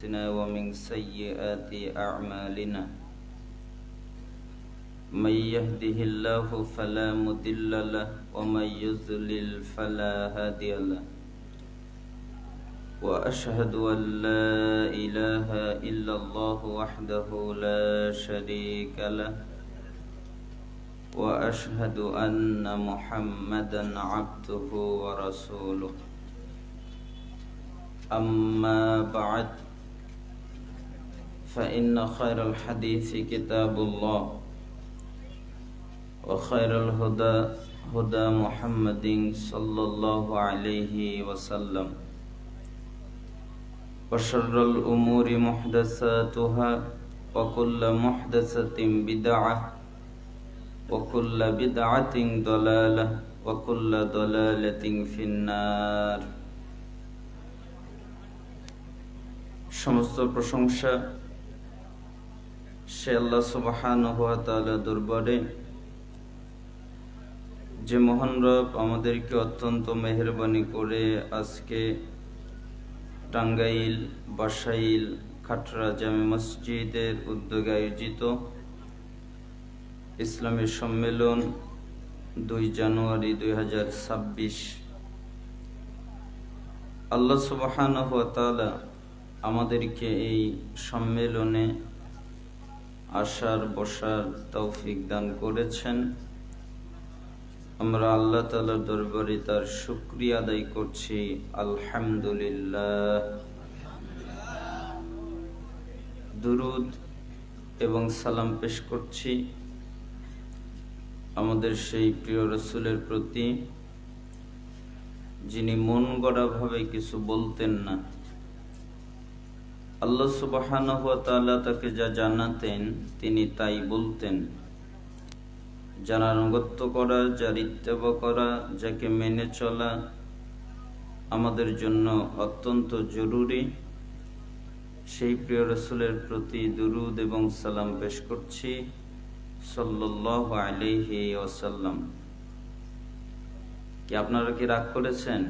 ومن سيئات أعمالنا من يهده الله فلا مضل له ومن يضلل فلا هادي له وأشهد أن لا إله إلا الله وحده لا شريك له وأشهد أن محمدا عبده ورسوله أما بعد فإن خير الحديث كتاب الله وخير الهدى هدى محمد صلى الله عليه وسلم وشر الأمور محدثاتها وكل محدثة بدعة وكل بدعة ضلالة وكل ضلالة في النار। সমস্ত প্রশংসা সে আল্লাহ সুবহানাহু ওয়া তাআলা দরবারে, যে মহান রব আমাদেরকে অত্যন্ত মেহেরবানি করে আজকে টাঙ্গাইল বাসাইল খাটরা জামে মসজিদের উদ্যোগে আয়োজিত ইসলামী সম্মেলন 2 জানুয়ারি 2026 আল্লাহ সুবহানাহু ওয়া তাআলা আমাদেরকে এই সম্মেলনে আসার বসার তৌফিক দান করেছেন। আমরা আল্লাহ তাআলার দরবারে তার শুকরিয়া আদায় করছি, আলহামদুলিল্লাহ। দুরুদ এবং সালাম পেশ করছি আমাদের সেই প্রিয় রাসূলের প্রতি, যিনি মন গড়া ভাবে কিছু বলতেন না। আল্লাহ সুবহানাহু ওয়া তাআলা তাকে যা জানাতেন তিনি তাই বলতেন। যার আনুগত্য করা, যার ইত্তেবা করা, যাকে মেনে চলা আমাদের জন্য অত্যন্ত জরুরি, সেই প্রিয় রাসূলের প্রতি দুরূদ এবং সালাম পেশ করছি, সাল্লাল্লাহু আলাইহি ওয়াসাল্লাম। কি আপনারা কি রাগ করেছেন?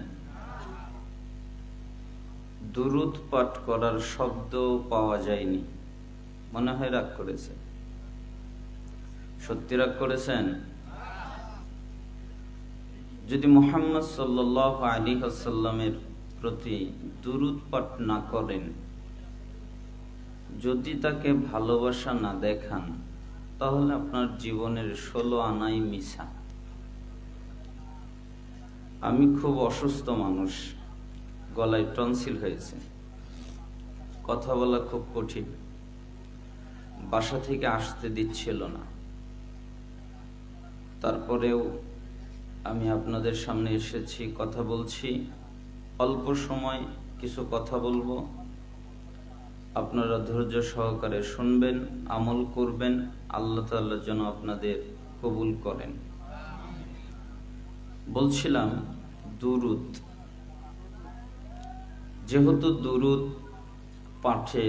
দুরূদ পাঠ করার শব্দ পাওয়া যায়নি, মনে হয় রাগ করেছেন। সত্যি রাগ করেছেন? যদি মুহাম্মদ সাল্লাল্লাহু আলাইহি ওয়াসাল্লামের প্রতি দুরূদ পাঠ না করেন, যদি তাকে ভালোবাসা না দেখান, তাহলে আপনার জীবনের 16 আনাই মিছা। আমি খুব অসুস্থ মানুষ, গলায় টনসিল হয়েছে, কথা বলা খুব কঠিন, বাসা থেকে আসতে দিচ্ছিল না। তারপরেও আমি আপনাদের সামনে এসেছি, কথা বলছি। অল্প সময় কিছু কথা বলবো, আপনারা ধৈর্য সহকারে শুনবেন, আমল করবেন। আল্লাহ তাআলা যেন আপনাদের কবুল করেন। বলছিলাম দুরূদ। যেহেতু দুরূদ পাঠে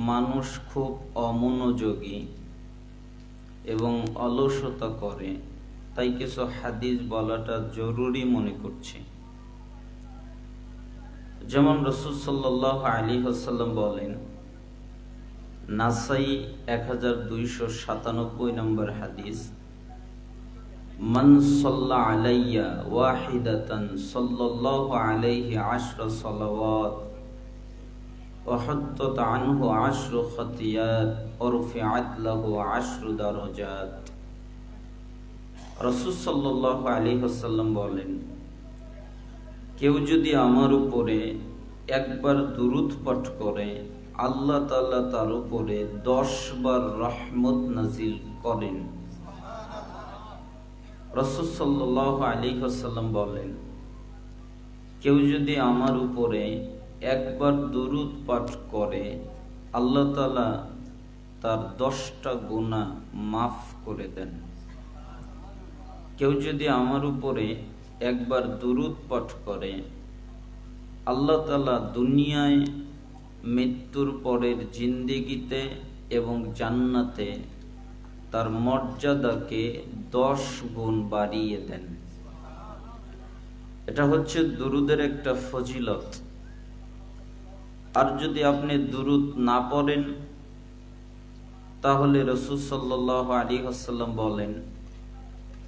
মানুষ খুব অমনোযোগী এবং অলসতা করে, তাই কিছু হাদিস বলাটা জরুরি মনে করছি। যেমন রাসূল সাল্লাল্লাহু আলাইহি ওয়াসাল্লাম বলেন, নাসাই 1297 নম্বর হাদিস, মান সাল্লা আলাইয়া ওয়াহিদাতান সাল্লাল্লাহু আলাইহি 10 সালাওয়াত ওয়া হাত্তাত আনহু 10 খাতিয়াত ওয়া রুফিআত লাহু 10 দারাজাত। রাসূল সাল্লাল্লাহু আলাইহি ওয়াসাল্লাম বলেন, কেউ যদি আমার উপরে একবার দুরূদ পাঠ করে, আল্লাহ তাআলা তার উপরে 10 বার রহমত নাজিল করেন। রাসূল সাল্লাল্লাহু আলাইহি ওয়াসাল্লাম বলেন, কেউ যদি আমার উপরে একবার দুরূদ পাঠ করে, আল্লাহ তাআলা তার 10টা গুনাহ মাফ করে দেন। কেউ যদি আমার উপরে একবার দুরূদ পাঠ করে, আল্লাহ তাআলা দুনিয়ায় মৃত্যুর পরের জিন্দেগিতে এবং জান্নাতে তার মর্যাদাকে 10 গুণ বাড়িয়ে দেন। এটা হচ্ছে দুরুদের একটা ফজিলত। আর যদি আপনি দুরূদ না পড়েন তাহলে রাসূল সাল্লাল্লাহু আলাইহি ওয়াসাল্লাম বলেন,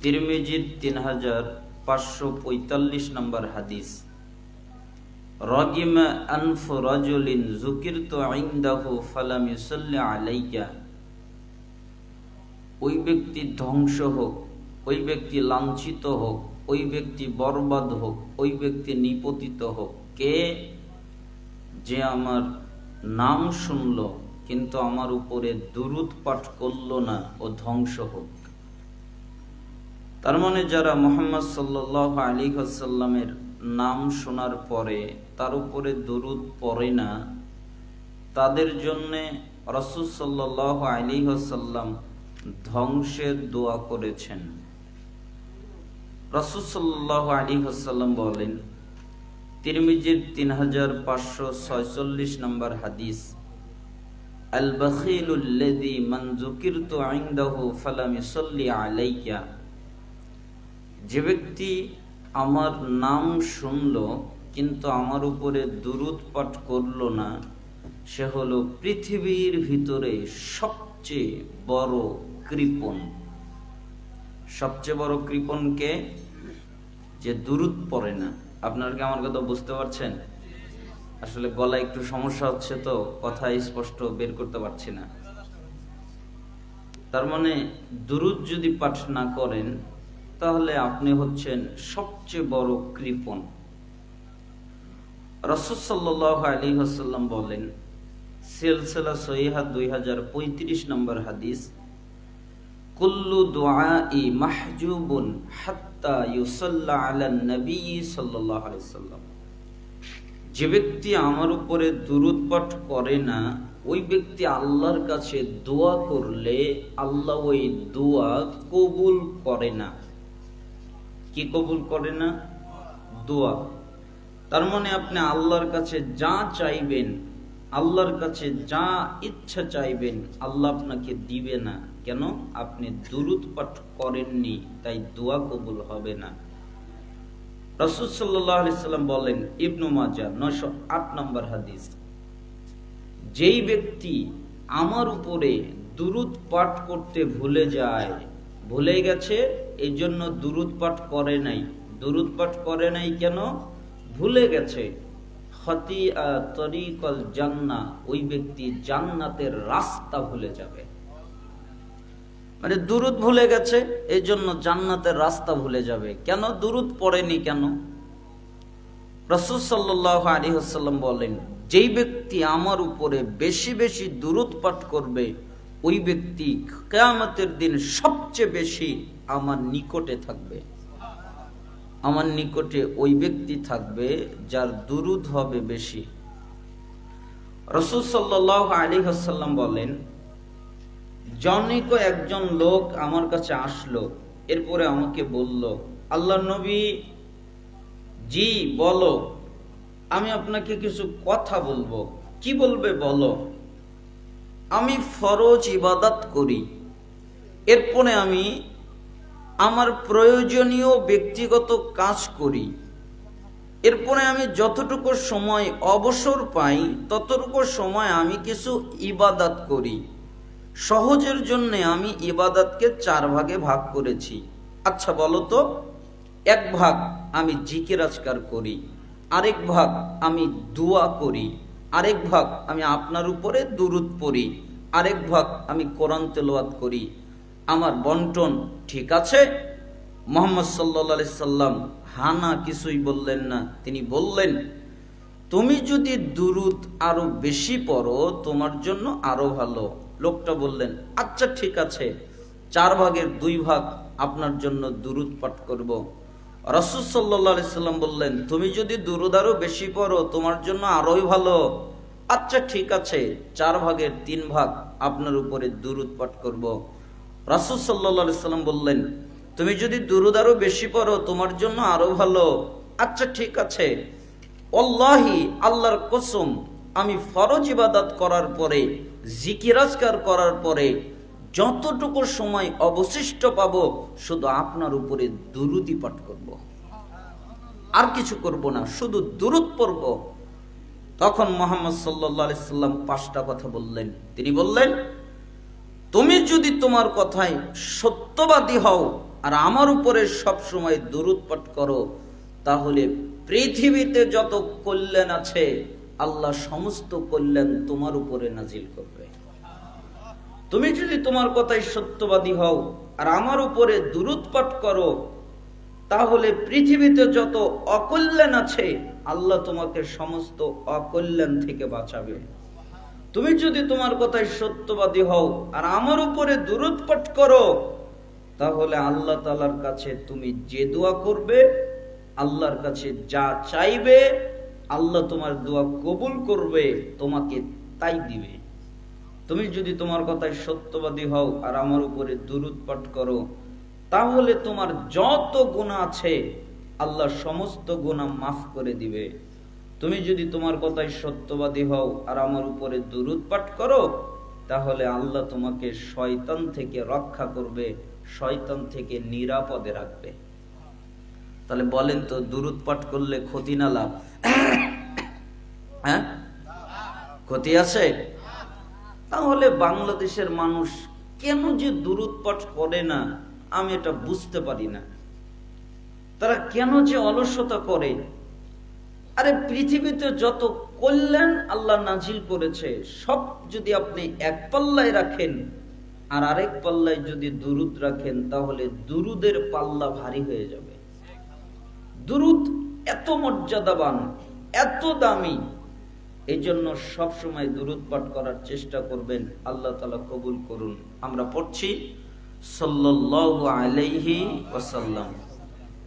তিরমিজির 3545 নম্বর হাদিস, রাগিমা আনফু রাজুলিন যুকিরতু ইনদাহু ফালাম ইউসাল্লি আলাইকা, ওই ব্যক্তি ধ্বংস হোক, ওই ব্যক্তি লাঞ্ছিত হোক, ওই ব্যক্তি বরবাদ হোক, ওই ব্যক্তি নিপতিত হোক, কে যে আমার নাম শুনল কিন্তু আমার উপরে দুরূদ পাঠ করল না, ও ধ্বংস হোক। তার মানে যারা মুহাম্মদ সাল্লাল্লাহু আলাইহি ওয়াসাল্লামের নাম শোনার পরে তার উপরে দুরূদ পড়ে না, তাদের জন্য রাসূল সাল্লাল্লাহু আলাইহি ওয়াসাল্লাম ধ্বংসের দোয়া করেছেন। রাসূল সাল্লাল্লাহু আলাইহি ওয়াসাল্লাম বলেন, তিরমিজির 3546 নম্বর হাদিস, আল বাখিলুল্লাযী মান যুকিরতু ইনদাহু ফালাম ইউসাল্লি আলাইকা, যে ব্যক্তি আমার নাম শুনলো কিন্তু আমার উপরে দুরূদ পাঠ করলো না, সে হলো পৃথিবীর ভিতরে সবচেয়ে বড় কৃপণ। সবচেয়ে বড় কৃপণ কে? যে দুরূদ পড়ে না। আপনারা কি আমার কথা বুঝতে পারছেন? আসলে গলায় একটু সমস্যা হচ্ছে তো কথা স্পষ্ট বের করতে পারছি না। তার মানে দুরূদ যদি পাঠ না করেন তাহলে আপনি হচ্ছেন সবচেয়ে বড় কৃপণ। রাসূল সাল্লাল্লাহু আলাইহি ওয়াসাল্লাম বলেন, সিলসিলা সহিহা 2035 নম্বর হাদিস, কুল্লু দুআই মাহজুবুন হাত্তা ইউসাল্লা আলান নবী সাল্লাল্লাহু আলাইহি ওয়াসাল্লাম, যে ব্যক্তি আমার উপরে দুরূদ পাঠ করে না, ওই ব্যক্তি আল্লাহর কাছে দোয়া করলে আল্লাহ ওই দোয়া কবুল করে না। কি কবুল করে না? দোয়া। তার মানে আপনি আল্লাহর কাছে যা চাইবেন, আল্লাহর কাছে যা ইচ্ছা চাইবেন, আল্লাহ আপনাকে দিবে না। কেন? আপনি দুরূদ পাঠ করেননি, তাই দোয়া কবুল হবে না। রাসূল সাল্লাল্লাহু আলাইহি সাল্লাম বলেন, ইবনে মাজাহ 908 নম্বর হাদিস, যেই ব্যক্তি আমার উপরে দুরূদ পাঠ করতে ভুলে গেছে, এই জন্য দুরূদ পাঠ করে নাই। দুরূদ পাঠ করে নাই কেন? ভুলে গেছে। খতিয়া তরিকল জান্নাহ, ওই ব্যক্তি জান্নাতের রাস্তা ভুলে যাবে। মানে দুরূদ ভুলে গেছে, এই জন্য জান্নাতের রাস্তা ভুলে যাবে। কেন? দুরূদ পড়েনি কেন? রাসূল সাল্লাল্লাহু আলাইহি ওয়াসাল্লাম বলেন, যেই ব্যক্তি আমার উপরে বেশি বেশি দুরূদ পাঠ করবে, ওই ব্যক্তি কিয়ামতের দিন সবচেয়ে বেশি আমার নিকটে থাকবে। আমার নিকটে ওই ব্যক্তি থাকবে যার দুরূদ হবে বেশি। রাসূল সাল্লাল্লাহু আলাইহি ওয়াসাল্লাম বলেন, জনৈক একজন লোক আমার কাছে আসলো, এরপরে আমাকে বলল, আল্লাহর নবী, জি বলো, আমি আপনাকে কিছু কথা বলবো। কি বলবে বলো? আমি ফরজ ইবাদত করি, এরপরে আমি আমার প্রয়োজনীয় ব্যক্তিগত কাজ করি, এরপরে আমি যতটুকু সময় অবসর পাই ততটুকু সময় আমি কিছু ইবাদত করি। সহজের জন্য আমি ইবাদতকে 4 ভাগে ভাগ করেছি। আচ্ছা বলো তো, 1 ভাগ আমি জিকির আজকার করি, আরেক ভাগ আমি দোয়া করি, আরেক ভাগ আমি আপনার উপরে দুরূদ পড়ি, আরেক ভাগ আমি কোরআন তেলাওয়াত করি। আমার বন্টন ঠিক আছে? মুহাম্মদ সাল্লাল্লাহু আলাইহি সাল্লাম হানা কিছুই বললেন না। তিনি বললেন, তুমি যদি দুরূদ আরো বেশি পড়ো তোমার জন্য আরো ভালো। লোকটা বললেন, আচ্ছা ঠিক আছে, 4 ভাগের 2 ভাগ আপনার জন্য দুরূদ পাঠ করব। রাসূল সাল্লাল্লাহু আলাইহি সাল্লাম বললেন, তুমি যদি দুরূদ আরো বেশি পড়ো তোমার জন্য আরোই ভালো। আচ্ছা ঠিক আছে, 4 ভাগের 3 ভাগ আপনার উপরে দুরূদ পাঠ করব। রাসূল সাল্লাল্লাহু আলাইহি সাল্লাম বললেন, তুমি যদি দুরূদ আরো বেশি পড়ো তোমার জন্য আরো ভালো। আচ্ছা ঠিক আছে, ওয়াল্লাহি, আল্লাহর কসম, আমি ফরজ ইবাদত করার পরে, জিকির আজকার করার পরে যতটুকু সময় অবশিষ্ট পাবো শুধু আপনার উপরে দুরূদই পাঠ করব, আর কিছু করব না, শুধু দুরূদ পড়ব। তখন মুহাম্মদ সাল্লাল্লাহু আলাইহি সাল্লাম 5টা কথা বললেন। তিনি বললেন, তুমি যদি তোমার কথায় সত্যবাদী হও আর আমার উপরে সব সময় দুরূদ পাঠ করো, তাহলে পৃথিবীতে যত কল্যাণ আছে আল্লাহ সমস্ত কল্যাণ তোমার উপরে নাজিল করবে। তুমি যদি তোমার কথায় সত্যবাদী হও আর আমার উপরে দুরূদ পাঠ করো, তাহলে পৃথিবীতে যত অকল্যাণ আছে আল্লাহ তোমাকে সমস্ত অকল্যাণ থেকে বাঁচাবে। তুমি যদি তোমার কথায় সত্যবাদী হও আর আমার উপরে দুরূদ পাঠ করো, তাহলে আল্লাহ তাআলার কাছে তুমি যে দোয়া করবে, আল্লাহর কাছে যা চাইবে, আল্লাহ তোমার দোয়া কবুল করবে, তোমাকে তাই দিবে। তুমি যদি তোমার কথায় সত্যবাদী হও আর আমার উপরে দুরূদ পাঠ করো, তাহলে তোমার যত গুনাহ আছে আল্লাহ সমস্ত গুনাহ মাফ করে দিবে। তুমি যদি তোমার কথায় সত্যবাদী হও আর আমার উপরে দুরূদ পাঠ করো, তাহলে আল্লাহ তোমাকে শয়তান থেকে রক্ষা করবে, শয়তান থেকে নিরাপদে রাখবে। তাহলে বলেন তো, দুরূদ পাঠ করলে ক্ষতি না লাভ? হ্যাঁ, ক্ষতি আছে? তাহলে বাংলাদেশের মানুষ কেন যে দুরূদ পাঠ করে না, আমি এটা বুঝতে পারি না। তারা কেন যে অলসতা করে? আরে পৃথিবীতে যত কল্যাণ আল্লাহ নাজিল করেছে, সব যদি আপনি এক পাল্লায় রাখেন আর আরেক পাল্লায় যদি দুরূদ রাখেন, তাহলে দুরূদের পাল্লা ভারী হয়ে যাবে। দুরূদ এত মর্যাদাবান, এত দামি, এই জন্য সবসময় দুরূদ পাঠ করার চেষ্টা করবেন। আল্লাহ তাআলা কবুল করুন। আমরা পড়ছি সাল্লাল্লাহু আলাইহি ওয়াসাল্লাম,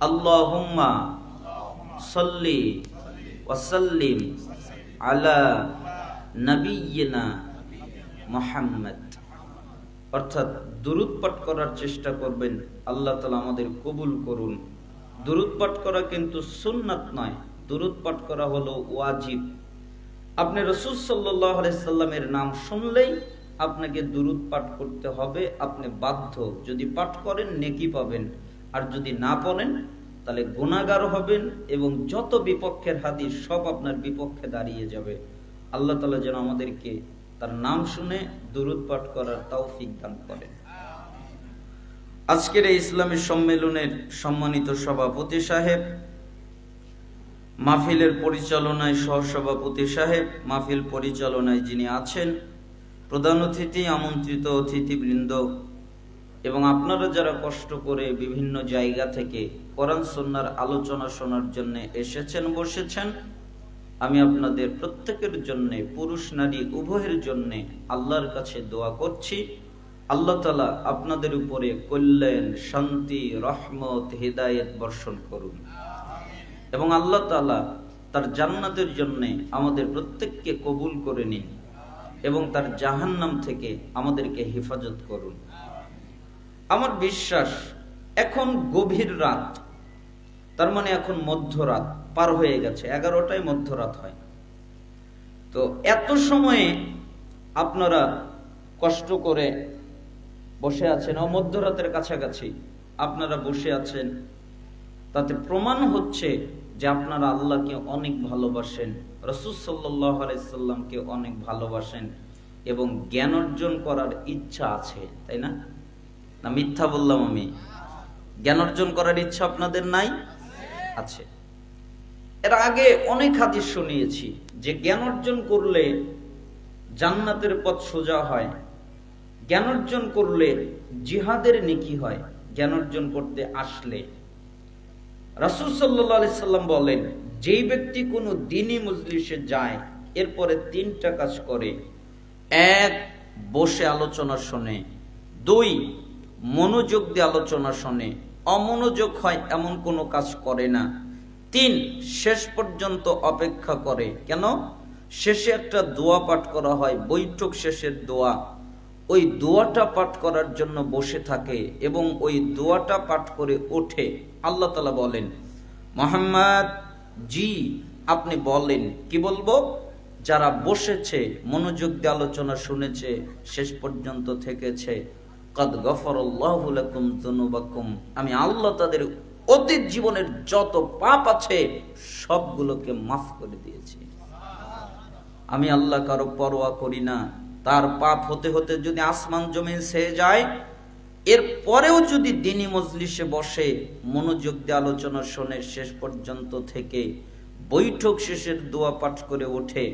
আল্লাহুম্মা সাল্লি ওয়া সাল্লিম আলা নাবিয়িনা মুহাম্মদ। অর্থাৎ দুরূদ পাঠ করার চেষ্টা করবেন। আল্লাহ তাআলা আমাদের কবুল করুন। দুরূদ পাঠ করা কিন্তু সুন্নাত নয়, দুরূদ পাঠ করা হলো ওয়াজিব। আপনি রাসূল সাল্লাল্লাহু আলাইহি সাল্লামের নাম শুনলেই আপনাকে দুরূদ পাঠ করতে হবে, আপনি বাধ্য। যদি পাঠ করেন নেকি পাবেন, আর যদি না পড়েন তাহলে গুনাহগার হবেন এবং যত বিপক্ষের হাদিস সব আপনার বিপক্ষে দাঁড়িয়ে যাবে। আল্লাহ তাআলা যেন আমাদেরকে তার নাম শুনে দুরূদ পাঠ করার তৌফিক দান করেন। আজকের এই ইসলামী সম্মেলনের সম্মানিত সভাপতি সাহেব, মাহফিলের পরিচালনায় সহসভাপতি সাহেব, মাহফিল পরিচালনায় যিনি আছেন, প্রধান অতিথি, আমন্ত্রিত অতিথিবৃন্দ এবং আপনারা যারা কষ্ট করে বিভিন্ন জায়গা থেকে কোরআন সুন্নাহর আলোচনা শোনার জন্য এসেছেন, বসেছেন, আমি আপনাদের প্রত্যেকের জন্য, পুরুষ নারী উভয়ের জন্য আল্লাহর কাছে দোয়া করছি। আল্লাহ তাআলা আপনাদের উপরে কল্যাণ, শান্তি, রহমত, হিদায়াত বর্ষণ করুন এবং আল্লাহ তাআলা তার জান্নাতের জন্য আমাদের প্রত্যেককে কবুল করে নিন এবং তার জাহান্নাম থেকে আমাদেরকে হেফাজত করুন। আমার বিশ্বাস এখন গভীর রাত, তার মানে এখন মধ্যরাত পার হয়ে গেছে, 11টায় মধ্যরাত হয়। তো এত সময়ে আপনারা কষ্ট করে বসে আছেন, ও মধ্যরাতের কাছাকাছি আপনারা বসে আছেন, তাতে প্রমাণ হচ্ছে যে আপনারা আল্লাহকে অনেক ভালোবাসেন, রাসূল সাল্লাল্লাহু আলাইহি সাল্লামকে অনেক ভালোবাসেন এবং জ্ঞান অর্জন করার ইচ্ছা আছে, তাই না? না মিথ্যা বললাম আমি? জ্ঞান অর্জন করার ইচ্ছা আপনাদের নাই? আছে। এর আগে অনেক হাদিস শুনিয়েছি যে জ্ঞান অর্জন করলে জান্নাতের পথ সোজা হয়, জ্ঞান অর্জন করলে জিহাদের নেকি হয়। জ্ঞান অর্জন করতে আসলে রাসূল সাল্লাল্লাহু আলাইহি সাল্লাম বলেন, যেই ব্যক্তি কোনো দ্বীনি মজলিসে যায়, এরপরে 3টা কাজ করে: 1 বসে আলোচনা শোনে, 2 মনোযোগ দিয়ে আলোচনা শোনে, অমনোযোগ হয় এমন কোনো কাজ করে না, 3 শেষ পর্যন্ত অপেক্ষা করে। কেন? শেষে একটা দোয়া পাঠ করা হয়, বৈঠক শেষের দোয়া, ওই দোয়াটা পাঠ করার জন্য বসে থাকে এবং ওই দোয়াটা পাঠ করে ওঠে। আল্লাহ তাআলা বলেন, মুহাম্মদ জি আপনি বলেন। কি বলবো? যারা বসেছে, মনোযোগ দিয়ে আলোচনা শুনেছে, শেষ পর্যন্ত থেকেছে, কাদ গফারাল্লাহু লাকুম যুনুবাকুম, আমি আল্লাহ তাদের অতীত জীবনের যত পাপ আছে সবগুলোকে মাফ করে দিয়েছি। আমি আল্লাহ কারো পরোয়া করি না। তার পাপ হতে হতে যদি আসমান জমিন ছেয়ে যায়, এর পরেও যদি দিনী মজলিসে বসে মনোযোগ দিয়ে আলোচনা শোনে, শেষ পর্যন্ত থেকে বৈঠক শেষের দোয়া পাঠ করে ওঠে,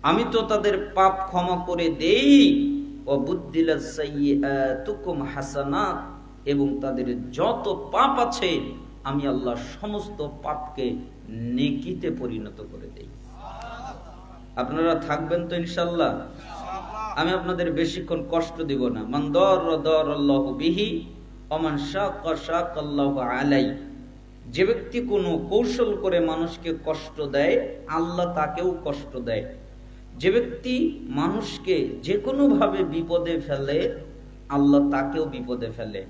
আমি তো তাদের পাপ ক্ষমা করে দেই। ওয়াবুদ্দিলাস সাইয়্যাতুকুম হাসানাত, এবং তাদের যত পাপ আছে আমি আল্লাহ সমস্ত পাপকে নেকিতে পরিণত করে দেই। আপনারা থাকবেন তো ইনশাআল্লাহ? আমি আপনাদের বেশিক্ষণ কষ্ট দিব না। মান দারাল্লাহু বিহি ওয়া মান শাক্কা শাক্কাল্লাহু আলাই। যে ব্যক্তি কোনো কৌশল করে মানুষকে কষ্ট দেয়, আল্লাহ তাকেও কষ্ট দেয়। যে ব্যক্তি মানুষকে যে কোনো ভাবে বিপদে ফেলে, আল্লাহ তাকেও বিপদে ফেলে।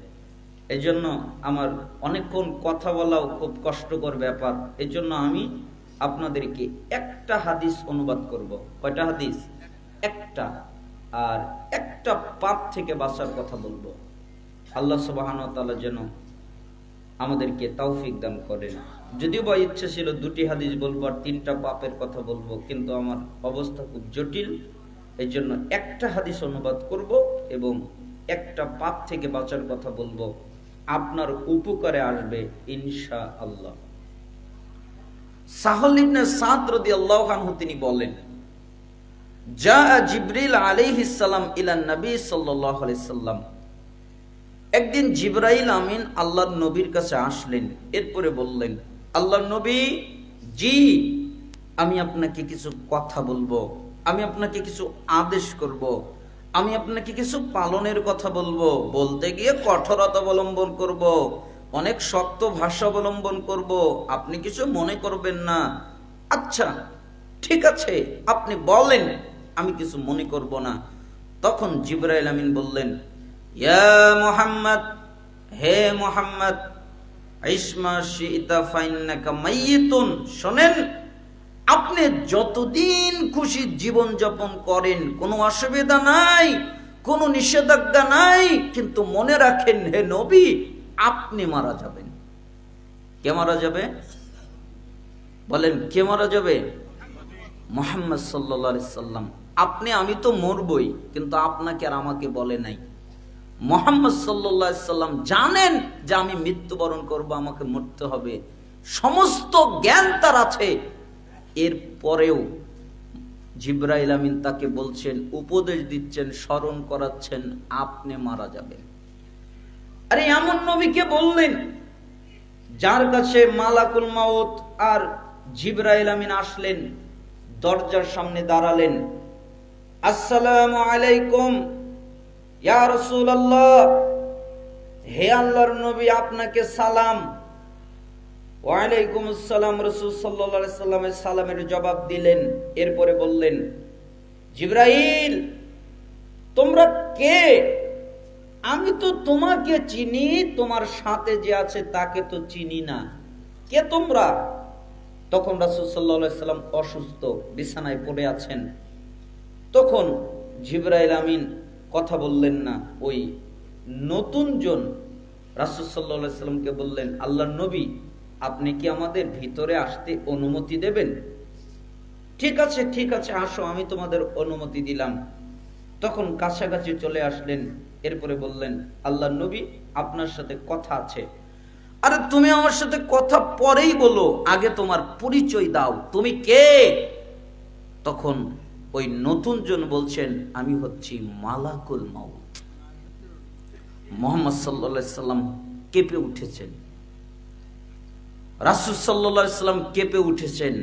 এজন্য আমার অনেকক্ষণ কথা বলাও খুব কষ্টকর ব্যাপার। এজন্য আমি আপনাদেরকে একটা হাদিস অনুবাদ করব। কয়টা হাদিস? একটা। আর একটা পাপ থেকে বাঁচার কথা বলবো। আল্লাহ সুবহানাহু ওয়া তাআলা যেন আমাদেরকে তৌফিক দান করেন। যদিও বা ইচ্ছা ছিল দুটি হাদিস বলবো আর তিনটা পাপের কথা বলবো, কিন্তু আমার অবস্থা খুব জটিল। এই জন্য একটা হাদিস অনুবাদ করব এবং একটা পাপ থেকে বাঁচার কথা বলবো। আপনার উপকারে আসবে ইনশাআল্লাহ। সাহল ইবনে সাদ রাদিয়াল্লাহু আনহু তিনি বলেন, যা জিবরিল আলাইহিস সালাম ইলা নবী সাল্লাল্লাহু আলাইহি সাল্লাম। একদিন জিবরাইল আমিন আল্লাহর নবীর কাছে আসলেন। এরপরে বললেন, আল্লাহর নবী, জি আমি আপনাকে কিছু কথা বলবো, আমি আপনাকে কিছু আদেশ করব, আমি আপনাকে কিছু পালনের কথা বলবো। বলতে গিয়ে কঠোরতা অবলম্বন করব, অনেক শক্ত ভাষা অবলম্বন করব, আপনি কিছু মনে করবেন না। আচ্ছা ঠিক আছে, আপনি বলেন, আমি কিছু মনে করব না। তখন জিবরাইল আমিন বললেন, ইয়া মুহাম্মদ, হে মুহাম্মদ, ইসমা শিইতা ফাইন্নাকা মাইয়িতুন। শোনেন, আপনি যতদিন খুশি জীবন যাপন করেন, কোনো অসুবিধা নাই, কোনো নিষেধাজ্ঞা নাই, কিন্তু মনে রাখেন হে নবী, আপনি মারা যাবেন। কে মারা যাবে? বলেন, কে মারা যাবে? মুহাম্মদ সাল্লাল্লাহু আলাইহি সাল্লাম। আপনি, আমি তো মরবই, কিন্তু আপনাকে আর আমাকে বলে নাই। মুহাম্মদ সাল্লাল্লাহু আলাইহি সাল্লাম জানেন যে আমি মৃত্যুবরণ করব, আমাকে মরতে হবে, সমস্ত জ্ঞান তার আছে। এরপরেও জিবরাইল আমিন তাকে বলছেন, উপদেশ দিচ্ছেন, স্মরণ করাচ্ছেন, আপনি মারা যাবেন। আরে এমন নবীকে বললেন যার কাছে মালাকুল মাউত আর জিবরাইল আমিন আসলেন, দরজার সামনে দাঁড়ালেন। আসসালামু আলাইকুম ইয়া রাসূলুল্লাহ, হে আল্লাহর নবী আপনাকে সালাম। ওয়ালাইকুম আসসালাম। রাসূল সাল্লাল্লাহু আলাইহি সাল্লামের সালামের জবাব দিলেন। এরপরে বললেন, জিবরাইল তোমরা কে? আমি তো তোমাকে চিনি, তোমার সাথে যে আছে তাকে তো চিনি না, কে তোমরা? তখন রাসূল সাল্লাল্লাহু আলাইহি সাল্লাম অসুস্থ, বিছানায় পড়ে আছেন। তখন জিবরাইল আমিন কথা বললেন না। ওই নতুন জন রাসূল সাল্লাল্লাহু আলাইহি সাল্লামকে বললেন, আল্লাহর নবী আপনি কি আমাদের ভিতরে আসতে অনুমতি দেবেন? ঠিক আছে ঠিক আছে, আসো, আমি তোমাদের অনুমতি দিলাম। তখন কাছাকাছি চলে আসলেন। এরপরে বললেন, আল্লাহর নবী আপনার সাথে কথা আছে। আরে তুমি আমার সাথে কথা পরেই বলো, আগে তোমার পরিচয় দাও, তুমি কে? তখন ওই নতুন জন বলছেন, আমি হচ্ছি মালাকুল মাউত। মুহাম্মদ সাল্লাল্লাহু আলাইহি সাল্লাম কেঁপে উঠেছেন, রাসূল সাল্লাল্লাহু আলাইহি সাল্লাম কেঁপে উঠেছেন।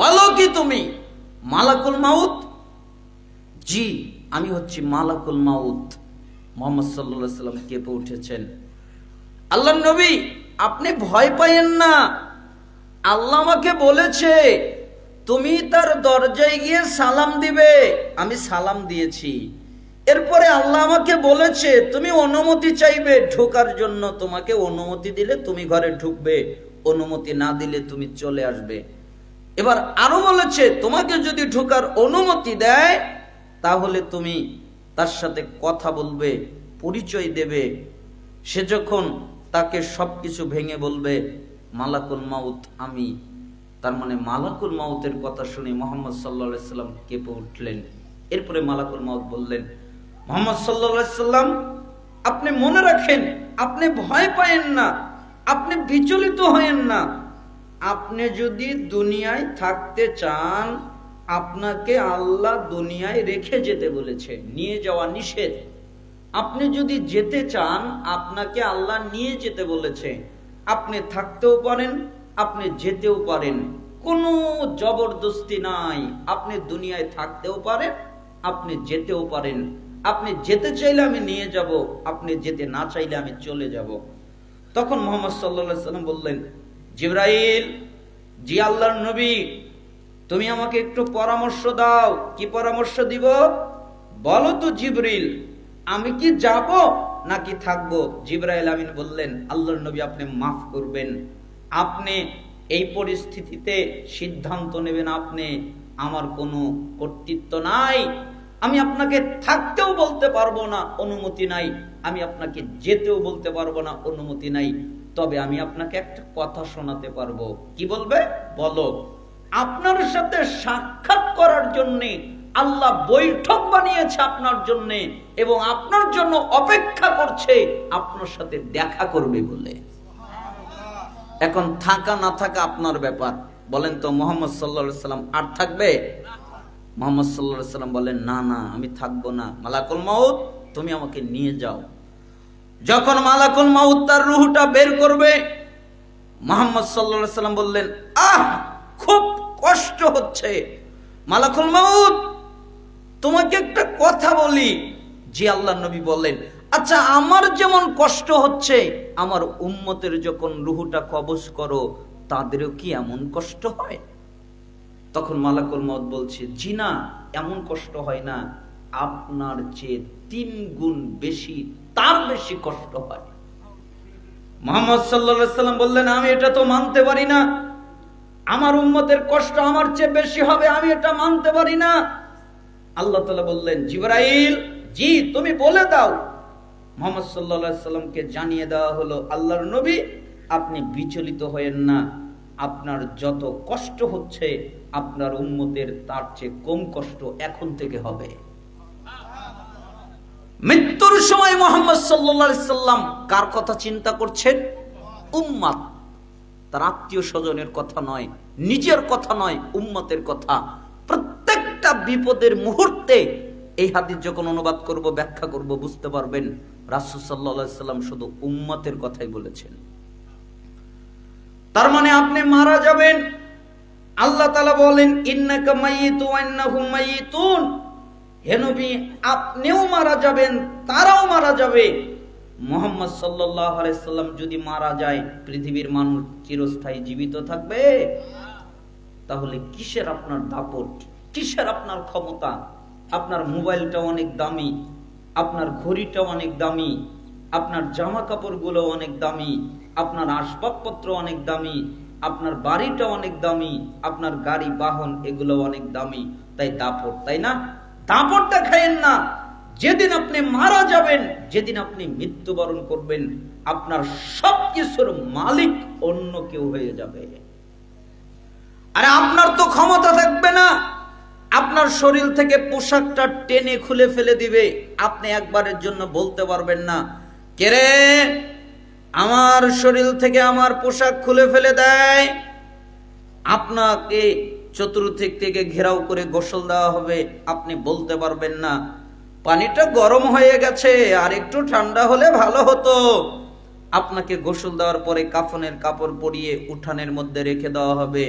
বলো কি তুমি মালাকুল মাউত? জি আমি হচ্ছি মালাকুল মাউত। মুহাম্মদ সাল্লাল্লাহু আলাইহি সাল্লাম কেঁপে উঠেছেন। আল্লাহর নবী আপনি ভয় পাইয়েন না, আল্লাহ আমাকে বলেছে তুমি তার দরজায় গিয়ে সালাম দিবে, আমি সালাম দিয়েছি। এরপরে আল্লাহ আমাকে বলেছে তুমি অনুমতি চাইবে ঢোকার জন্য, তোমাকে অনুমতি দিলে তুমি ঘরে ঢুকবে, অনুমতি না দিলে তুমি চলে আসবে। এবার আরো বলেছে তোমাকে যদি ঢোকার অনুমতি দেয় তাহলে তুমি তার সাথে কথা বলবে, পরিচয় দেবে। সে যখন তাকে সবকিছু ভেঙে বলবে মালাকুল মাউত আমি, তার মানে মালাকুল মাউতের কথা শুনে মুহাম্মদ সাল্লাল্লাহু আলাইহি সাল্লাম কেঁপে উঠলেন। এরপরে মালাকুল মাউত বললেন, মুহাম্মদ সাল্লাল্লাহু আলাইহি সাল্লাম, আপনি মনে রাখেন, আপনি ভয় পায়েন না, আপনি বিচলিত হয়েন না। আপনি যদি দুনিয়ায় থাকতে চান, আপনাকে আল্লাহ দুনিয়ায় রেখে যেতে বলেছে, নিয়ে যাওয়া নিষেধ। আপনি যদি যেতে চান, আপনাকে আল্লাহ নিয়ে যেতে বলেছে। আপনি থাকতেও পারেন, আপনি যেতেও পারেন, কোনো জবরদস্তি নাই। আপনি দুনিয়ায় থাকতেও পারেন, আপনি যেতেও পারেন। আপনি যেতে চাইলে আমি নিয়ে যাব, আপনি যেতে না চাইলে আমি চলে যাব। তখন মুহাম্মদ সাল্লাল্লাহু আলাইহি সাল্লাম বললেন, জিবরাইল, জি আল্লাহর নবী, তুমি আমাকে একটু পরামর্শ দাও। কি পরামর্শ দিব? বলো তো জিবরিল, আমি কি যাব নাকি থাকবো? জিবরাইল আমিন বললেন, আল্লাহর নবী, আপনি মাফ করবেন, আপনি এই পরিস্থিতিতে সিদ্ধান্ত নেবেন আপনি, আমার কোনো কর্তৃত্ব নাই। আমি আপনাকে থাকতেও বলতে পারবো না, অনুমতি নাই। আমি আপনাকে যেতেও বলতে পারবো না, অনুমতি নাই। তবে আমি আপনাকে একটা কথা শোনাতে পারবো। কি বলবে? বলো। আপনার সাথে সাক্ষাৎ করার জন্য আল্লাহ বৈঠক বানিয়েছে আপনার জন্য, এবং আপনার জন্য অপেক্ষা করছে আপনার সাথে দেখা করবে বলে। এখন থাকা না থাকা আপনার ব্যাপার। বলেন তো মুহাম্মদ সাল্লাল্লাহু আলাইহি সাল্লাম আর থাকবে? মুহাম্মদ সাল্লাল্লাহু আলাইহি সাল্লাম বলেন, না না, আমি থাকবো না। মালাকুল মাউত, তুমি আমাকে নিয়ে যাও। যখন মালাকুল মাউত তার রূহটা বের করবে, মুহাম্মদ সাল্লাল্লাহু আলাইহি সাল্লাম বললেন, আহ, খুব কষ্ট হচ্ছে। মালাকুল মাউত, তোমাকে একটা কথা বলি। জি আল্লাহর নবী বললেন, আচ্ছা, আমার যেমন কষ্ট হচ্ছে, আমার উম্মতের যখন রূহটা কবজ করো, তাদেরও কি এমন কষ্ট হয়? তখন মালাকুল মাউত বলছে, জি না, এমন কষ্ট হয় না, আপনার চেয়ে 3 গুণ বেশি, তার বেশি কষ্ট হয়। মুহাম্মদ সাল্লাল্লাহু আলাইহি সাল্লাম বললেন, আমি এটা তো মানতে পারি না। আমার উম্মতের কষ্ট আমার চেয়ে বেশি হবে, আমি এটা মানতে পারি না। আল্লাহ তাআলা বললেন, জিবরাইল, জি তুমি বলে দাও। মুহাম্মদ সাল্লাল্লাহু আলাইহি সাল্লামকে জানিয়ে দেওয়া হলো, আল্লাহর নবী, আপনি বিচলিত হয়েন না। আপনার যত কষ্ট হচ্ছে, আপনার উম্মতের তার চেয়ে কম কষ্ট এখন থেকে হবে। মৃত্যুর সময় মুহাম্মদ সাল্লাল্লাহু আলাইহি সাল্লাম কার কথা চিন্তা করছেন? উম্মত, তার আত্মীয় স্বজনের কথা নয়, নিজের কথা নয়, উম্মতের কথা। প্রত্যেকটা বিপদের মুহূর্তে, এই হাদিস যখন অনুবাদ করব, ব্যাখ্যা করব, বুঝতে পারবেন রাসূল সাল্লাল্লাহু আলাইহি সাল্লাম শুধু উম্মতের কথাই বলেছেন। তার মানে আপনি মারা যাবেন। আল্লাহ তাআলা বলেন, ইন্নাকা মাইয়িতু ওয়া ইন্নাহুম মাইয়িতুন। হে নবী, আপনিও মারা যাবেন, তারাও মারা যাবে। মুহাম্মদ সাল্লাল্লাহু আলাইহি সাল্লাম যদি মারা যায়, পৃথিবীর মানুষ চিরস্থায়ী জীবিত থাকবে? তাহলে কিসের আপনার দাপট, কিসের আপনার ক্ষমতা? আপনার মোবাইলটা অনেক দামি, আপনার ঘড়িটা অনেক দামি, আপনার জামা কাপড়গুলো অনেক দামি, আপনার আসবাবপত্র অনেক দামি, আপনার বাড়িটা অনেক দামি, আপনার গাড়ি বাহন এগুলো অনেক দামি। তাই দাপট, তাই না? দাপট দেখায়েন না। যেদিন আপনি মারা যাবেন, যেদিন আপনি মৃত্যুবরণ করবেন, আপনার সবকিছুর মালিক অন্য কেউ হয়ে যাবে। আরে আপনার তো ক্ষমতা থাকবে না। আপনার শরীর থেকে পোশাকটা টেনে খুলে ফেলে দিবে, আপনি একবারের জন্য বলতে পারবেন না, কে রে আমার শরীর থেকে আমার পোশাক খুলে ফেলে দেয়। আপনাকে চতুর্দিক থেকে ঘেরাও করে গোসল দেওয়া হবে, আপনি বলতে পারবেন না, পানিটা গরম হয়ে গেছে, আর একটু ঠান্ডা হলে ভালো হতো। আপনাকে গোসল দেওয়ার পরে কাফনের কাপড় পরিয়ে উঠানের মধ্যে রেখে দেওয়া হবে।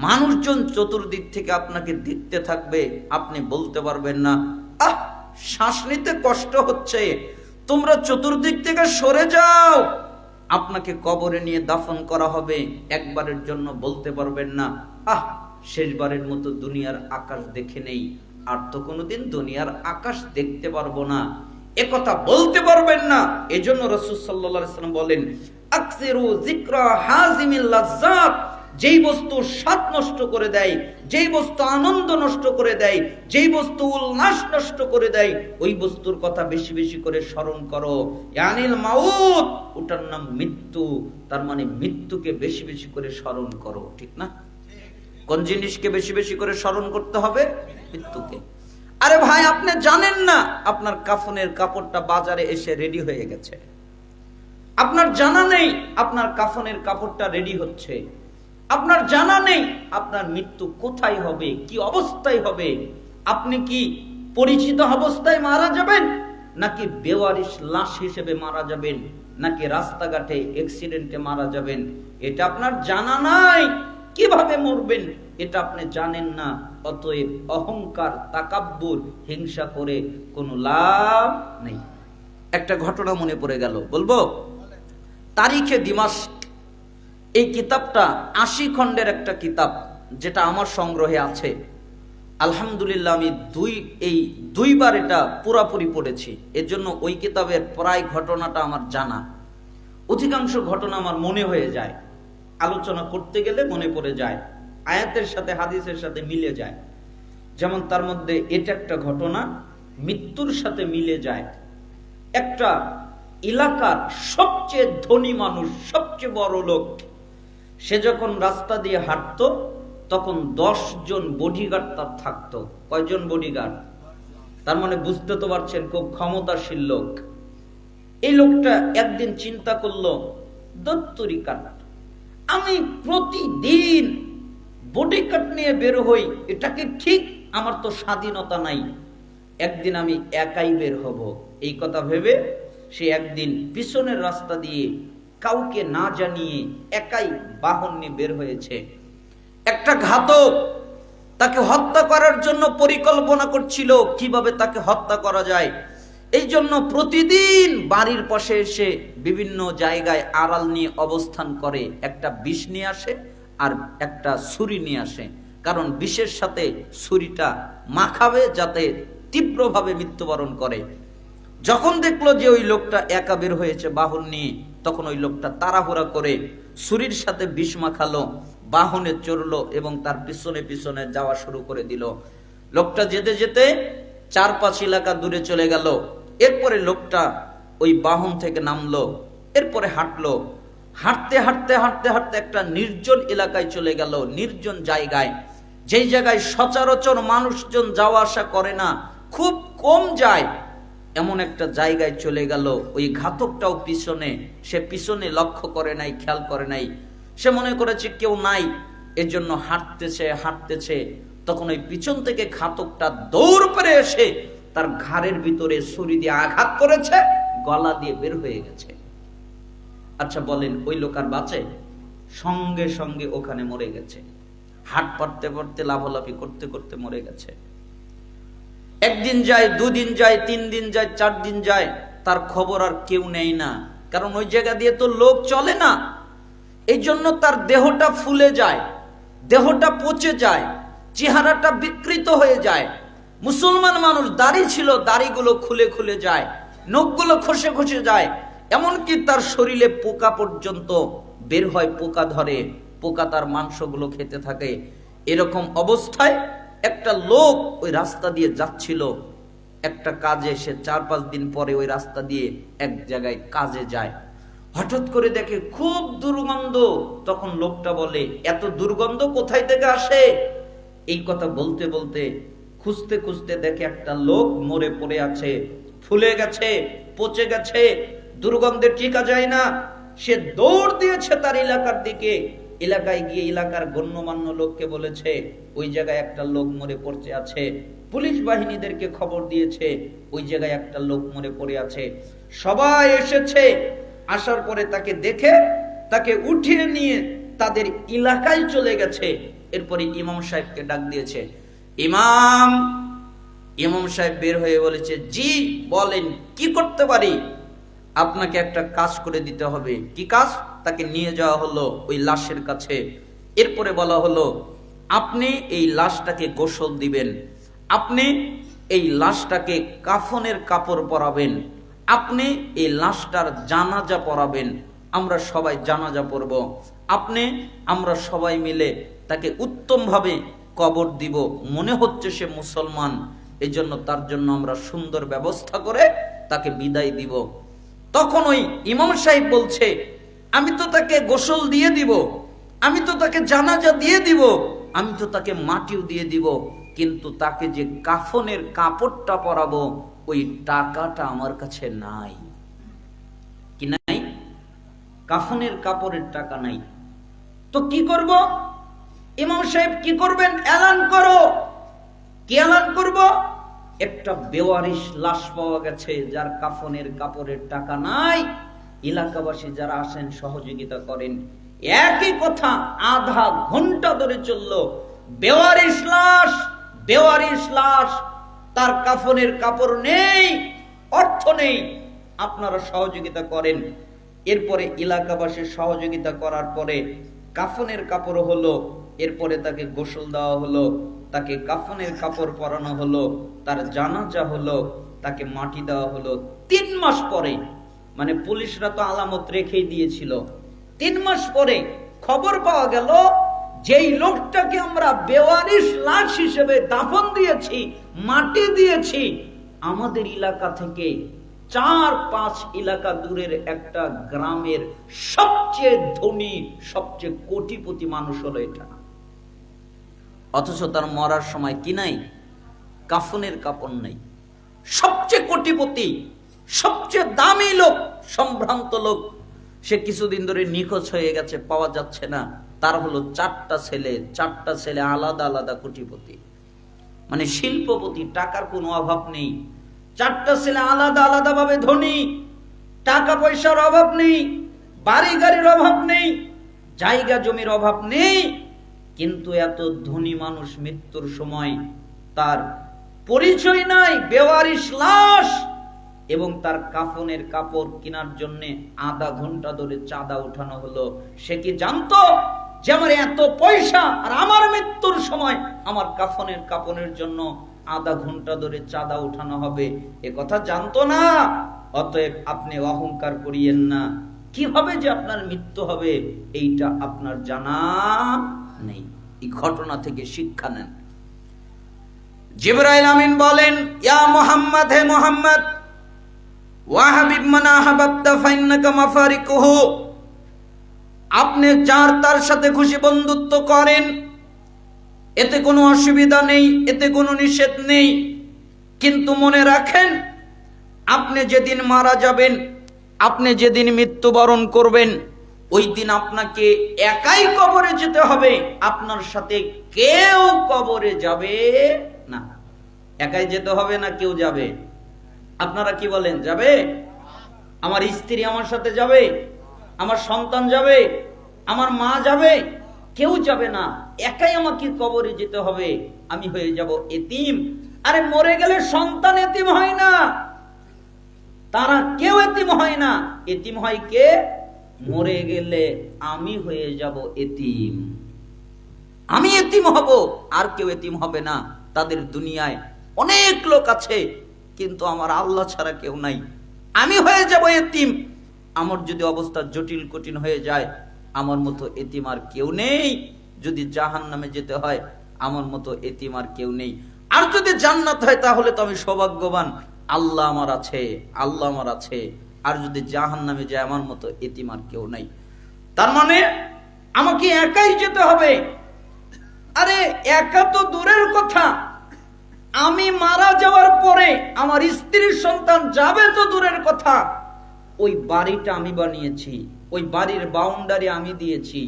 মানুষজন চতুর্দিক থেকে আপনাকে দেখতে থাকবে, আপনি বলতে পারবেন না, আহ, শ্বাস নিতে কষ্ট হচ্ছে, তোমরা চতুর্দিক থেকে সরে যাও। আপনাকে কবরে নিয়ে দাফন করা হবে, একবারের জন্য বলতে পারবেন না, আহ, শেষবারের মতো দুনিয়ার আকাশ দেখে নেই, আর তো কোনোদিন দুনিয়ার আকাশ দেখতে পারবো না, একথা বলতে পারবেন না। এজন্য রাসূল সাল্লাল্লাহু আলাইহি ওয়াসাল্লাম বলেন, আকসিরু যিকরা হাযিমিল লাজ্জাত। যেই বস্তু স্বাদ নষ্ট করে দেয়, যেই বস্তু আনন্দ নষ্ট করে দেয়, যেই বস্তু উল্লাস নষ্ট করে দেয়, ওই বস্তুর কথা বেশি বেশি করে স্মরণ করো। ইয়ানিল মাউত, ওটার নাম মৃত্যু। তার মানে মৃত্যুকে বেশি বেশি করে স্মরণ করো, ঠিক না? কোন জিনিসকে বেশি বেশি করে স্মরণ করতে হবে? মৃত্যুকে। আরে ভাই, আপনি জানেন না আপনার কাফনের কাপড়টা বাজারে এসে রেডি হয়ে গেছে, আপনার জানা নেই আপনার কাফনের কাপড়টা রেডি হচ্ছে, আপনার জানা নেই আপনার মৃত্যু কোথায় হবে, কি অবস্থায় হবে। আপনি কি পরিচিত অবস্থায় মারা যাবেন, নাকি বেওয়ারিশ লাশ হিসেবে মারা যাবেন, নাকি রাস্তাঘাটে অ্যাক্সিডেন্টে মারা যাবেন, এটা আপনার জানা নাই। কিভাবে মরবেন এটা আপনি জানেন না। অতএব অহংকার, তাকাব্বুর, হিংসা করে কোনো লাভ নেই। একটা ঘটনা মনে পড়ে গেল, বলবো? তারিখে দিমাশক, এই কিতাবটা 80 খণ্ডের একটা কিতাব, যেটা আমার সংগ্রহে আছে। আলহামদুলিল্লাহ, আমি দুইবার এটা পুরাপুরি পড়েছি। এর জন্য ওই কিতাবের প্রায় ঘটনাটা আমার জানা, অধিকাংশ ঘটনা আমার মনে হয়ে যায়, আলোচনা করতে গেলে মনে পড়ে যায়, আয়াতের সাথে হাদিসের সাথে মিলে যায়। যেমন তার মধ্যে এটা একটা ঘটনা মৃত্যুর সাথে মিলে যায়। একটা এলাকার সবচেয়ে ধনী মানুষ, সবচেয়ে বড় লোক, সে যখন রাস্তা দিয়ে হাঁটতো তখন 10 জন বডিগার্ড তার থাকতো। কয়জন বডিগার্ড? তার মানে বুঝতে তো পারছেন, খুব ক্ষমতাশীল লোক। এই লোকটা একদিন চিন্তা করলো, দত্তরিকার, আমি প্রতিদিন বডিগার্ড নিয়ে বের হই, এটা কি ঠিক? আমার তো স্বাধীনতা নাই, একদিন আমি একাই বের হব। এই কথা ভেবে সে একদিন পিছনের রাস্তা দিয়ে কাউকে না জানিয়ে একাই বাহন নিয়ে বের হয়েছে। একটা ঘাতক তাকে হত্যা করার জন্য পরিকল্পনা করছিল, কিভাবে তাকে হত্যা করা যায়। এই জন্য প্রতিদিন বাড়ির পাশে এসে বিভিন্ন জায়গায় আড়াল নিয়ে অবস্থান করে, একটা বিষ নিয়ে আসে আর একটা ছুরি নিয়ে আসে, কারণ বিষের সাথে ছুরিটা মাখাবে যাতে তীব্রভাবে মৃত্যুবরণ করে। যখন দেখলো যে ওই লোকটা একা বের হয়েছে বাহন নিয়ে, তখন ওই লোকটা তাড়াহুড়া করে ছুরির সাথে বিষ মাখালো, বাহনে চড়লো এবং তার পিছনে পিছনে যাওয়া শুরু করে দিল। লোকটা যেতে যেতে 4-5 এলাকা দূরে চলে গেল। এরপরে লোকটা ওই বাহন থেকে নামলো, এরপরে হাঁটলো। হাঁটতে হাঁটতে হাঁটতে হাঁটতে একটা নির্জন এলাকায় চলে গেল, নির্জন জায়গায়, যেই জায়গায় সচরাচর মানুষজন যাওয়া আসা করে না, খুব কম যায়, এমন একটা জায়গায় চলে গেল। ওই ঘাতকটাও পিছনে, সে পিছনে লক্ষ্য করে নাই, খেয়াল করে নাই, সে মনে করেছে কেউ নাই, এজন্য হাঁটতেছে হাঁটতেছে। তখন ওই পিছন থেকে ঘাতকটা দৌড় করে এসে তার ঘাড়ের ভিতরে ছুরি দিয়ে আঘাত করেছে, গলা দিয়ে বের হয়ে গেছে। আচ্ছা বলেন, ওই লোক আর বাঁচে? সঙ্গে সঙ্গে ওখানে মরে গেছে। হাট পাড়তে পাড়তে, লাফালাফি করতে করতে মরে গেছে। একদিন যায়, 2 দিন যায়, 3 দিন যায়, 4 দিন যায়, তার খবর আর কেউ নেয় না, কারণ ওই জায়গা দিয়ে তো লোক চলে না। এই জন্য তার দেহটা ফুলে যায়, দেহটা পচে যায়, চেহারাটা বিকৃত হয়ে যায়। মুসলমান মানুষ, দাড়ি ছিল, দাড়িগুলো খুলে খুলে যায়, নখগুলো খসে খসে যায়, এমনকি তার শরীরে পোকা পর্যন্ত বের হয়, পোকা ধরে, পোকা তার মাংসগুলো খেতে থাকে। এরকম অবস্থায় একটা লোক ওই রাস্তা দিয়ে যাচ্ছিল একটা কাজে, সে 4-5 দিন পরে ওই রাস্তা দিয়ে এক জায়গায় কাজে যায়। হঠাৎ করে দেখে খুব দুর্গন্ধ। তখন লোকটা বলে, এত দুর্গন্ধ কোথায় থেকে আসে? এই কথা বলতে বলতে খুঁজতে খুঁজতে দেখে একটা লোক মরে পড়ে আছে, ফুলে গেছে, পচে গেছে, দুর্গন্ধে টিকা যায় না। সে দৌড় দিয়েছে তার এলাকার দিকে। এলাকায় গিয়ে এলাকার গণ্যমান্য লোককে বলেছে, ওই জায়গায় একটা লোক মরে পড়ে আছে। পুলিশ বাহিনীদেরকে খবর দিয়েছে, ওই জায়গায় একটা লোক মরে পড়ে আছে। সবাই এসেছে, আসার পরে তাকে দেখে তাকে উঠিয়ে নিয়ে তাদের এলাকায় চলে গেছে। এরপরে ইমাম সাহেবকে ডাক দিয়েছে। ইমাম সাহেব বের হয়ে বলেছে, জি বলেন, কি করতে পারি? আপনাকে একটা কাজ করে দিতে হবে। কি কাজ? তাকে নিয়ে যাওয়া হলো ওই লাশের কাছে। এরপরে বলা হলো, আপনি এই লাশটাকে গোসল দিবেন, আপনি এই লাশটাকে কাফনের কাপড় পরাবেন, আপনি এই লাশটার জানাজা পড়াবেন, আমরা সবাই জানাজা পড়ব, আমরা সবাই মিলে তাকে উত্তমভাবে কবর দিব। মনে হচ্ছে সে মুসলমান, এই জন্য তার জন্য আমরা সুন্দর ব্যবস্থা করে তাকে বিদায় দিব। তখন ওই ইমাম সাহেব বলছে, আমি তো তাকে গোসল দিয়ে দিব, আমি তো তাকে জানাজা দিয়ে দিব, আমি তো তাকে মাটিও দিয়ে দিব, কিন্তু তাকে যে কাফনের কাপড়টা পরাবো ওই টাকাটা আমার কাছে নাই। কি নাই? কাফনের কাপড়ের টাকা নাই। তো কি করব? ইমাম সাহেব কি করবেন? এলান করো। কি এলান করব? একটা বেওয়ারিশ লাশ পাওয়া গেছে যার কাফনের কাপড়ের টাকা নাই, এলাকাবাসী যারা আসেন সহযোগিতা করেন। একই কথা আধা ঘন্টা ধরে চলল। বেওয়ারিশ লাশ, বেওয়ারিশ লাশ, তার কাফনের কাপড় নেই, অর্থ নেই, আপনারা সহযোগিতা করেন। এরপরে এলাকাবাসীর সহযোগিতা করার পরে কাফনের কাপড় হলো, এরপরে তাকে গোসল দেওয়া হলো, তাকে কাফনের কাপড় পরানো হলো, তার জানাজা হলো, তাকে মাটি দেওয়া হলো। 3 মাস পরে, মানে পুলিশরা তো আলামত রেখেই দিয়েছিল, 3 মাস পরে খবর পাওয়া গেল যেই লোকটাকে আমরা বেওয়ারিশ লাশ হিসেবে দাফন দিয়েছি, মাটি দিয়েছি, আমাদের এলাকা থেকে 4-5 এলাকা দূরের একটা গ্রামের সবচেয়ে ধনী, সবচেয়ে কোটিপতি মানুষ হলো এটা। অথচ তার মরার সময় কি নাই? কাফনের কাপড় নাই। সবচেয়ে কোটিপতি, সবচেয়ে দামি লোক, সম্ভ্রান্ত লোক, সে কিছুদিন ধরে নিখোঁজ হয়ে গেছে, পাওয়া যাচ্ছে না। তার হলো 4টা ছেলে, 4টা ছেলে আলাদা আলাদা কোটিপতি, মানে শিল্পপতি, টাকার কোনো অভাব নেই। 4টা ছেলে আলাদা আলাদা ভাবে ধনী, টাকা পয়সার অভাব নেই, বাড়ি গাড়ির অভাব নেই, জায়গা জমির অভাব নেই। কিন্তু এত ধনী মানুষ মৃত্যুর সময় তার পরিচয় নাই, বেওয়ারিশ লাশ, এবং তার কাফনের কাপড় কেনার জন্য আধা ঘন্টা ধরে চাঁদা উঠানো হলো। সে কি জানতো যে আমার এত পয়সা আর আমার মৃত্যুর সময় আমার কাফনের কাপড়ের জন্য আধা ঘন্টা ধরে চাঁদা উঠানো হবে? এ কথা জানতো না। অতএব আপনি অহংকার করিয়েন না। কিভাবে যে আপনার মৃত্যু হবে এইটা আপনার জানা নেই। এই ঘটনা থেকে শিক্ষা নেন। জিবরাইল আমিন বলেন, ইয়া মুহাম্মদ, হে মুহাম্মদ, ওয়া হাবিব মান আহাবাবতা ফাইন্নাকা মাফারিকুহু, আপনি যার তার সাথে খুশি বন্ধুত্ব করেন, এতে কোনো অসুবিধা নেই, এতে কোনো নিষেধ নেই। কিন্তু মনে রাখেন, আপনি যেদিন মারা যাবেন, আপনি যেদিন মৃত্যুবরণ করবেন, ওই দিন আপনাকে একাই কবরে যেতে হবে, আপনার সাথে কেউ কবরে যাবে না। একাই যেতে হবে না কেউ যাবে? আপনারা কি বলেন, যাবে? আমার স্ত্রী আমার সাথে যাবে, আমার সন্তান যাবে, আমার মা যাবে? কেউ যাবে না, একাই আমাকে কবরে যেতে হবে। আমি হয়ে যাব এতিম। আরে মরে গেলে সন্তান এতিম হয় না, তারা কেউ এতিম হয় না। এতিম হয় কে? মরে গেলে আমি হয়ে যাব এতিম, আমি এতিম হব, আর কেউ এতিম হবে না। তাদের দুনিয়ায় অনেক লোক আছে, কিন্তু আমার আল্লাহ ছাড়া কেউ নাই। আমি হয়ে যাব এতিম। আমার যদি অবস্থা জটিল কঠিন হয়ে যায়, আমার মতো এতিম আর কেউ নেই। যদি জাহান্নামে যেতে হয়, আমার মতো এতিম আর কেউ নেই। আর যদি জান্নাত হয়, তাহলে তো আমি সৌভাগ্যবান, আল্লাহ আমার আছে, আল্লাহ আমার আছে। আর যদি জাহান্নামে যায়, আমার মতো এতিম আর কেউ নাই। তার মানে আমাকে একাই যেতে হবে। আরে একা তো দূরের কথা, আমি মারা যাওয়ার পরে আমার স্ত্রীর সন্তান যাবে তো দূরের কথা, ওই বাড়িটা আমি বানিয়েছি, ওই বাড়ির বাউন্ডারি আমি দিয়েছি,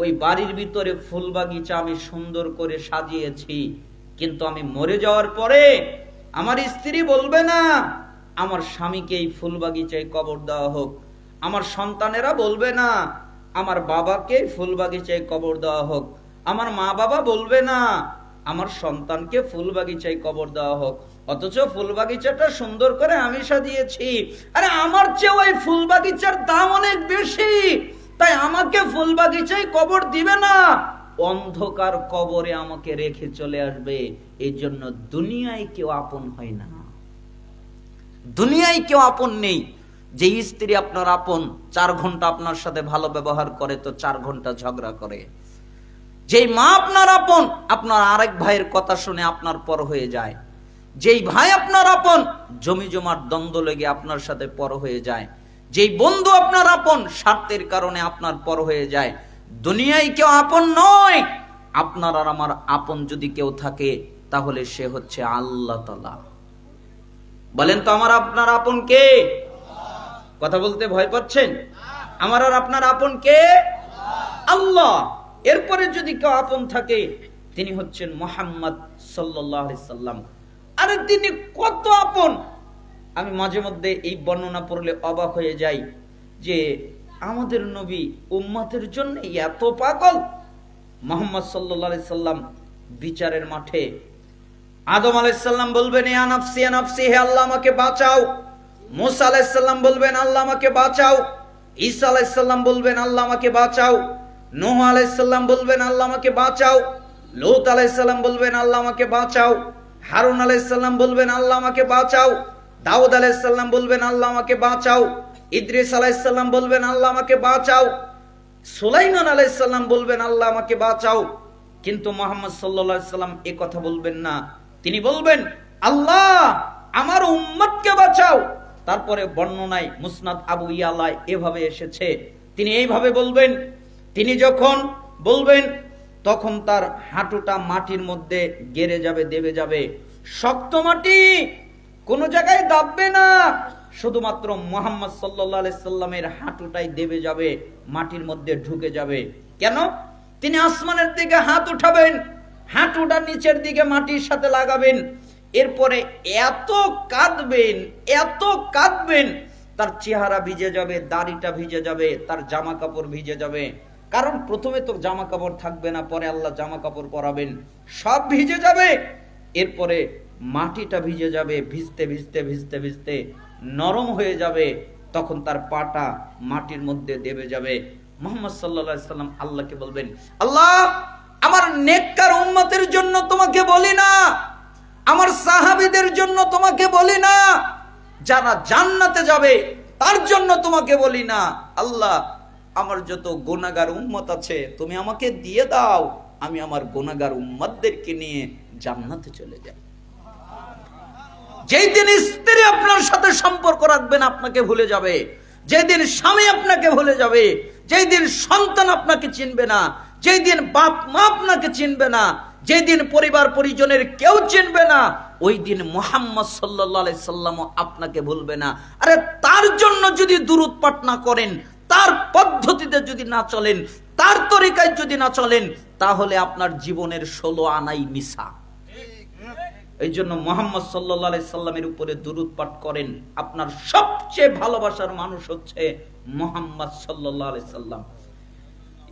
ওই বাড়ির ভিতরে ফুল বাগিচা আমি সুন্দর করে সাজিয়েছি। কিন্তু আমি মরে যাওয়ার পরে আমার স্ত্রী বলবে না আমার স্বামীকে এই ফুল বাগিচায় কবর দেওয়া হোক, আমার সন্তানেরা বলবে না আমার বাবাকে ফুল বাগিচায় কবর দেওয়া হোক, আমার মা বাবা বলবে না আমার সন্তানকে ফুল বাগিচায় কবর দেওয়া হোক। অথচ ফুল বাগিচাটা সুন্দর করে আমি সাজিয়েছি। আরে আমার চেয়ে ওই ফুল বাগিচার দাম অনেক বেশি, তাই আমাকে ফুল বাগিচায় কবর দিবে না, অন্ধকার কবরে আমাকে রেখে চলে আসবে। এই জন্য দুনিয়ায় কেউ আপন হয় না, দুনিয়ায় কেউ আপন নেই। যে স্ত্রী আপনার আপন, 4 ঘন্টা আপনার সাথে ভালো ব্যবহার করে তো 4 ঘন্টা ঝগড়া করে। যেই মা আপনার আপন, আপনার আরেক ভাইয়ের কথা শুনে আপনার পর হয়ে যায়। যেই ভাই আপনার আপন, জমি জমার দ্বন্দ্ব লেগে আপনার সাথে পর হয়ে যায়। যেই বন্ধু আপনার আপন, স্বার্থের কারণে আপনার পর হয়ে যায়। দুনিয়ায় কেউ আপন নয়। আপনার আর আমার আপন যদি কেউ থাকে তাহলে সে হচ্ছে আল্লাহ তাআলা। বলেন তো আমার আপনার আপন কে? কথা বলতে ভয় পাচ্ছেন? আমার আর আপনার আপন কে? আল্লাহ। এরপরে যদি কেউ আপন থাকে তিনি হচ্ছেন মুহাম্মদ সাল্লাল্লাহু আলাইহি সাল্লাম। আরে তিনি কত আপন! আমি মাঝে মধ্যে এই বর্ণনা পড়লে অবাক হয়ে যাই যে আমাদের নবী উম্মতের জন্য এত পাগল। মুহাম্মদ সাল্লাল্লাহু আলাইহি সাল্লাম বিচারের মাঠে আদম আলাইহিস সালাম বলবেন ইয়া নাফসি ইয়া নাফসি, হে আল্লাহ আমাকে বাঁচাও। মুসা আলাইহিস সালাম বলবেন আল্লাহ আমাকে বাঁচাও। ঈসা আলাইহিস সালাম বলবেন আল্লাহ আমাকে বাঁচাও। নূহ আলাইহিস সালাম বলবেন আল্লাহ আমাকে বাঁচাও। লূত আলাইহিস সালাম বলবেন আল্লাহ আমাকে বাঁচাও। হারুন আলাইহিস সালাম বলবেন আল্লাহ আমাকে বাঁচাও। দাউদ আলাইহিস সালাম বলবেন আল্লাহ আমাকে বাঁচাও। ইদ্রিস আলাইহিস সালাম বলবেন আল্লাহ আমাকে বাঁচাও। সুলাইমান আলাইহিস সালাম বলবেন আল্লাহ আমাকে বাঁচাও। কিন্তু মুহাম্মদ সাল্লাল্লাহু আলাইহি সাল্লাম এই কথা বলবেন না। তিনি বলবেন আল্লাহ আমার উম্মতকে বাঁচাও। তারপরে বর্ণনায় মুসনাদ আবু ইয়ালায় এভাবে এসেছে, তিনি এইভাবে বলবেন, তিনি যখন বলবেন তখন তার হাঁটুটা মাটির মধ্যে গেড়ে যাবে, দেবে যাবে। শক্ত মাটি, কোন জায়গায় দাববে না, শুধুমাত্র মুহাম্মদ সাল্লাল্লাহু আলাইহি সাল্লামের হাঁটুটাই দেবে যাবে, মাটির মধ্যে ঢুকে যাবে। কেন? তিনি আসমানের দিকে হাত উঠাবেন, হাঁটুটা নিচের দিকে মাটির সাথে লাগাবেন, এরপরে এত কাঁদবেন, এত কাঁদবেন, তার চেহারা ভিজে যাবে, দাড়িটা ভিজে যাবে, তার জামা কাপড় ভিজে যাবে। কারণ প্রথমে তো জামা কাপড় থাকবে না, পরে আল্লাহ জামা কাপড় পরাবেন, সব ভিজে যাবে। এরপরে মাটিটা ভিজে যাবে, ভিজতে ভিজতে ভিজতে ভিজতে নরম হয়ে যাবে, তখন তার পাটা মাটির মধ্যে দেবে যাবে। মুহাম্মদ সাল্লাল্লাহু আলাইহি সাল্লাম আল্লাহকে বলবেন আল্লাহ আমার নেককার উম্মতের জন্য তোমাকে বলি না, আমার সাহাবীদের জন্য তোমাকে বলি না, যারা জান্নাতে যাবে তার জন্য তোমাকে বলি না। আল্লাহ আমার যত গুনাহগার উম্মত আছে তুমি আমাকে দিয়ে দাও, আমি আমার গুনাহগার উম্মতদেরকে নিয়ে জান্নাতে চলে যাই। যেই দিন স্ত্রী আপনার সাথে সম্পর্ক রাখবেন আপনাকে ভুলে যাবে, যেই দিন স্বামী আপনাকে ভুলে যাবে, যেই দিন সন্তান আপনাকে চিনবে না, যেই দিন বাপ মা আপনাকে চিনবে না, যেই দিন পরিবার পরিজনের কেউ চিনবে না, ওই দিন মুহাম্মদ সাল্লাল্লাহু আলাইহি সাল্লাম আপনাকে ভুলবে না। আরে তার জন্য যদি দুরূদ পাঠ না করেন, তার পদ্ধতিতে যদি না চলেন, তার তরিকায় যদি না চলেন, তাহলে আপনার জীবনের 16 আনাই মিছা। এই জন্য মুহাম্মদ সাল্লাল্লাহু আলাইহি সাল্লামের উপরে দুরূদ পাঠ করেন। আপনার সবচেয়ে ভালোবাসার মানুষ হচ্ছে মুহাম্মদ সাল্লাল্লাহু আলাইহি সাল্লাম।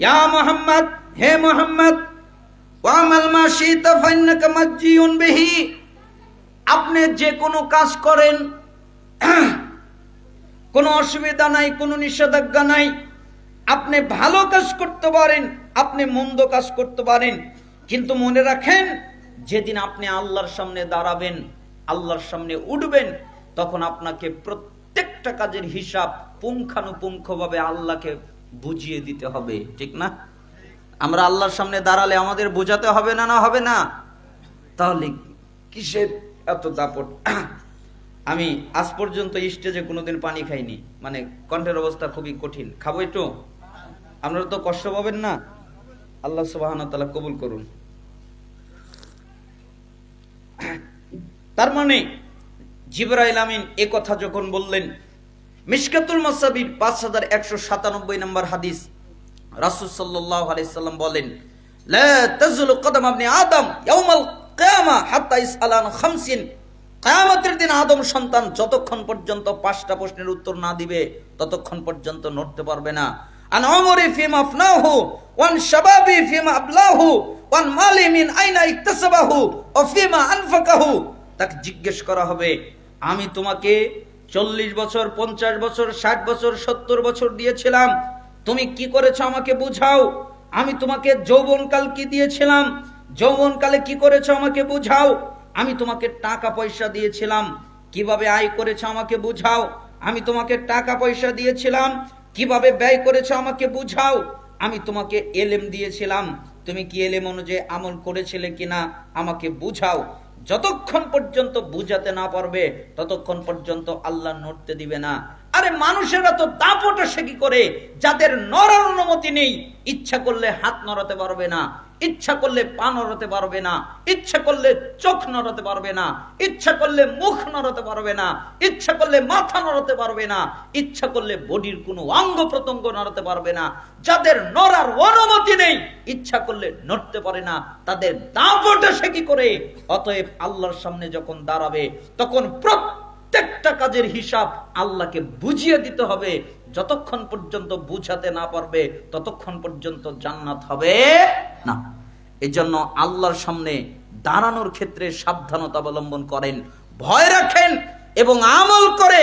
ইয়া মুহাম্মদ, হে মুহাম্মদ, ওয়ামাল মা শিতা ফাইন্নাকা মাজিউন বিহি, আপনি যে কোনো কাজ করেন কোনো অসুবিধা নাই, কোনো নিষেধাজ্ঞা নাই। আপনি ভালো কাজ করতে পারেন, আপনি মন্দ কাজ করতে পারেন, কিন্তু মনে রাখেন যেদিন আপনি আল্লাহর সামনে দাঁড়াবেন, আল্লাহর সামনে উঠবেন, তখন আপনাকে প্রত্যেকটা কাজের হিসাব পুঙ্খানুপুঙ্খভাবে আল্লাহকে বুঝিয়ে দিতে হবে, ঠিক না? আমরা আল্লাহর সামনে দাঁড়ালে আমাদের বোঝাতে হবে না? না হবে না? তাহলে কিসের এত দাপট? আমি আজ পর্যন্ত স্টেজে কোনোদিন পানি খাইনি, মানে কণ্ঠের অবস্থা খুবই কঠিন। খাবো একটু? আপনারা তো কষ্ট পাবেন না? আল্লাহ সুবহানাহু ওয়া তাআলা কবুল করুন। তার মানে জিবরাইল আমিন এ কথা যখন বললেন, মিশকাতুল মাসাবির 5197 নম্বর হাদিস, রাসূল সাল্লাল্লাহু আলাইহি সাল্লাম বলেন, লা তাজুলু কদম ইবনে আদম ইয়াউমাল কিয়ামা হাত্তা ইসআলান 50। কিয়ামতের দিন আদম সন্তান যতক্ষণ পর্যন্ত 5টা প্রশ্নের উত্তর না দিবে ততক্ষণ পর্যন্ত নড়তে পারবে না। আন উমরি ফিমা আফনাহু ওয়ান শাবাবি ফিমা আবলাহু ওয়ান মালি মিন আইনা ইকতাসাবাহু ওয়া ফিমা আনফাকাহু। তাকে জিজ্ঞেস করা হবে, আমি তোমাকে 40 বছর, 50 বছর, 60 বছর, 70 বছর দিয়েছিলাম, তুমি কি করেছো আমাকে বুঝাও। আমি তোমাকে যৌবনকাল কি দিয়েছিলাম, যৌবনকালে কি করেছো আমাকে বুঝাও। আমি তোমাকে টাকা পয়সা দিয়েছিলাম, কিভাবে আয় করেছো আমাকে বুঝাও। আমি তোমাকে টাকা পয়সা দিয়েছিলাম, কিভাবে ব্যয় করেছো আমাকে বুঝাও। আমি তোমাকে এলেম দিয়েছিলাম, তুমি কি এলেম অনুযায়ী আমল করেছিলে কিনা আমাকে বুঝাও। যতক্ষণ পর্যন্ত বুঝাতে না পারবে ততক্ষণ পর্যন্ত আল্লাহ নড়তে দিবে না। আরে মানুষেরা তো দাপট সে কি করে, যাদের নড়ার অনুমতি নেই, ইচ্ছা করলে হাত নড়াতে পারবে না। ইচ্ছা করলে পা নড়াতে পারবে না, ইচ্ছা করলে চোখ নড়াতে পারবে না, ইচ্ছা করলে মুখ নড়াতে পারবে না, ইচ্ছা করলে মাথা নড়াতে পারবে না, ইচ্ছা করলে বডির কোনো অঙ্গ প্রত্যঙ্গ নড়াতে পারবে না। যাদের নড়ার অনুমতি নেই, ইচ্ছা করলে নড়তে পারে না, তাদের দাপটে সে কি করে? অতএব আল্লাহর সামনে যখন দাঁড়াবে তখন প্রত্যেকটা কাজের হিসাব আল্লাহকে বুঝিয়ে দিতে হবে। যতক্ষণ পর্যন্ত বুঝাতে না পারবে ততক্ষণ পর্যন্ত জান্নাত হবে না। এজন্য আল্লাহর সামনে দাঁড়ানোর ক্ষেত্রে সাবধানতা অবলম্বন করেন, ভয় রাখেন এবং আমল করে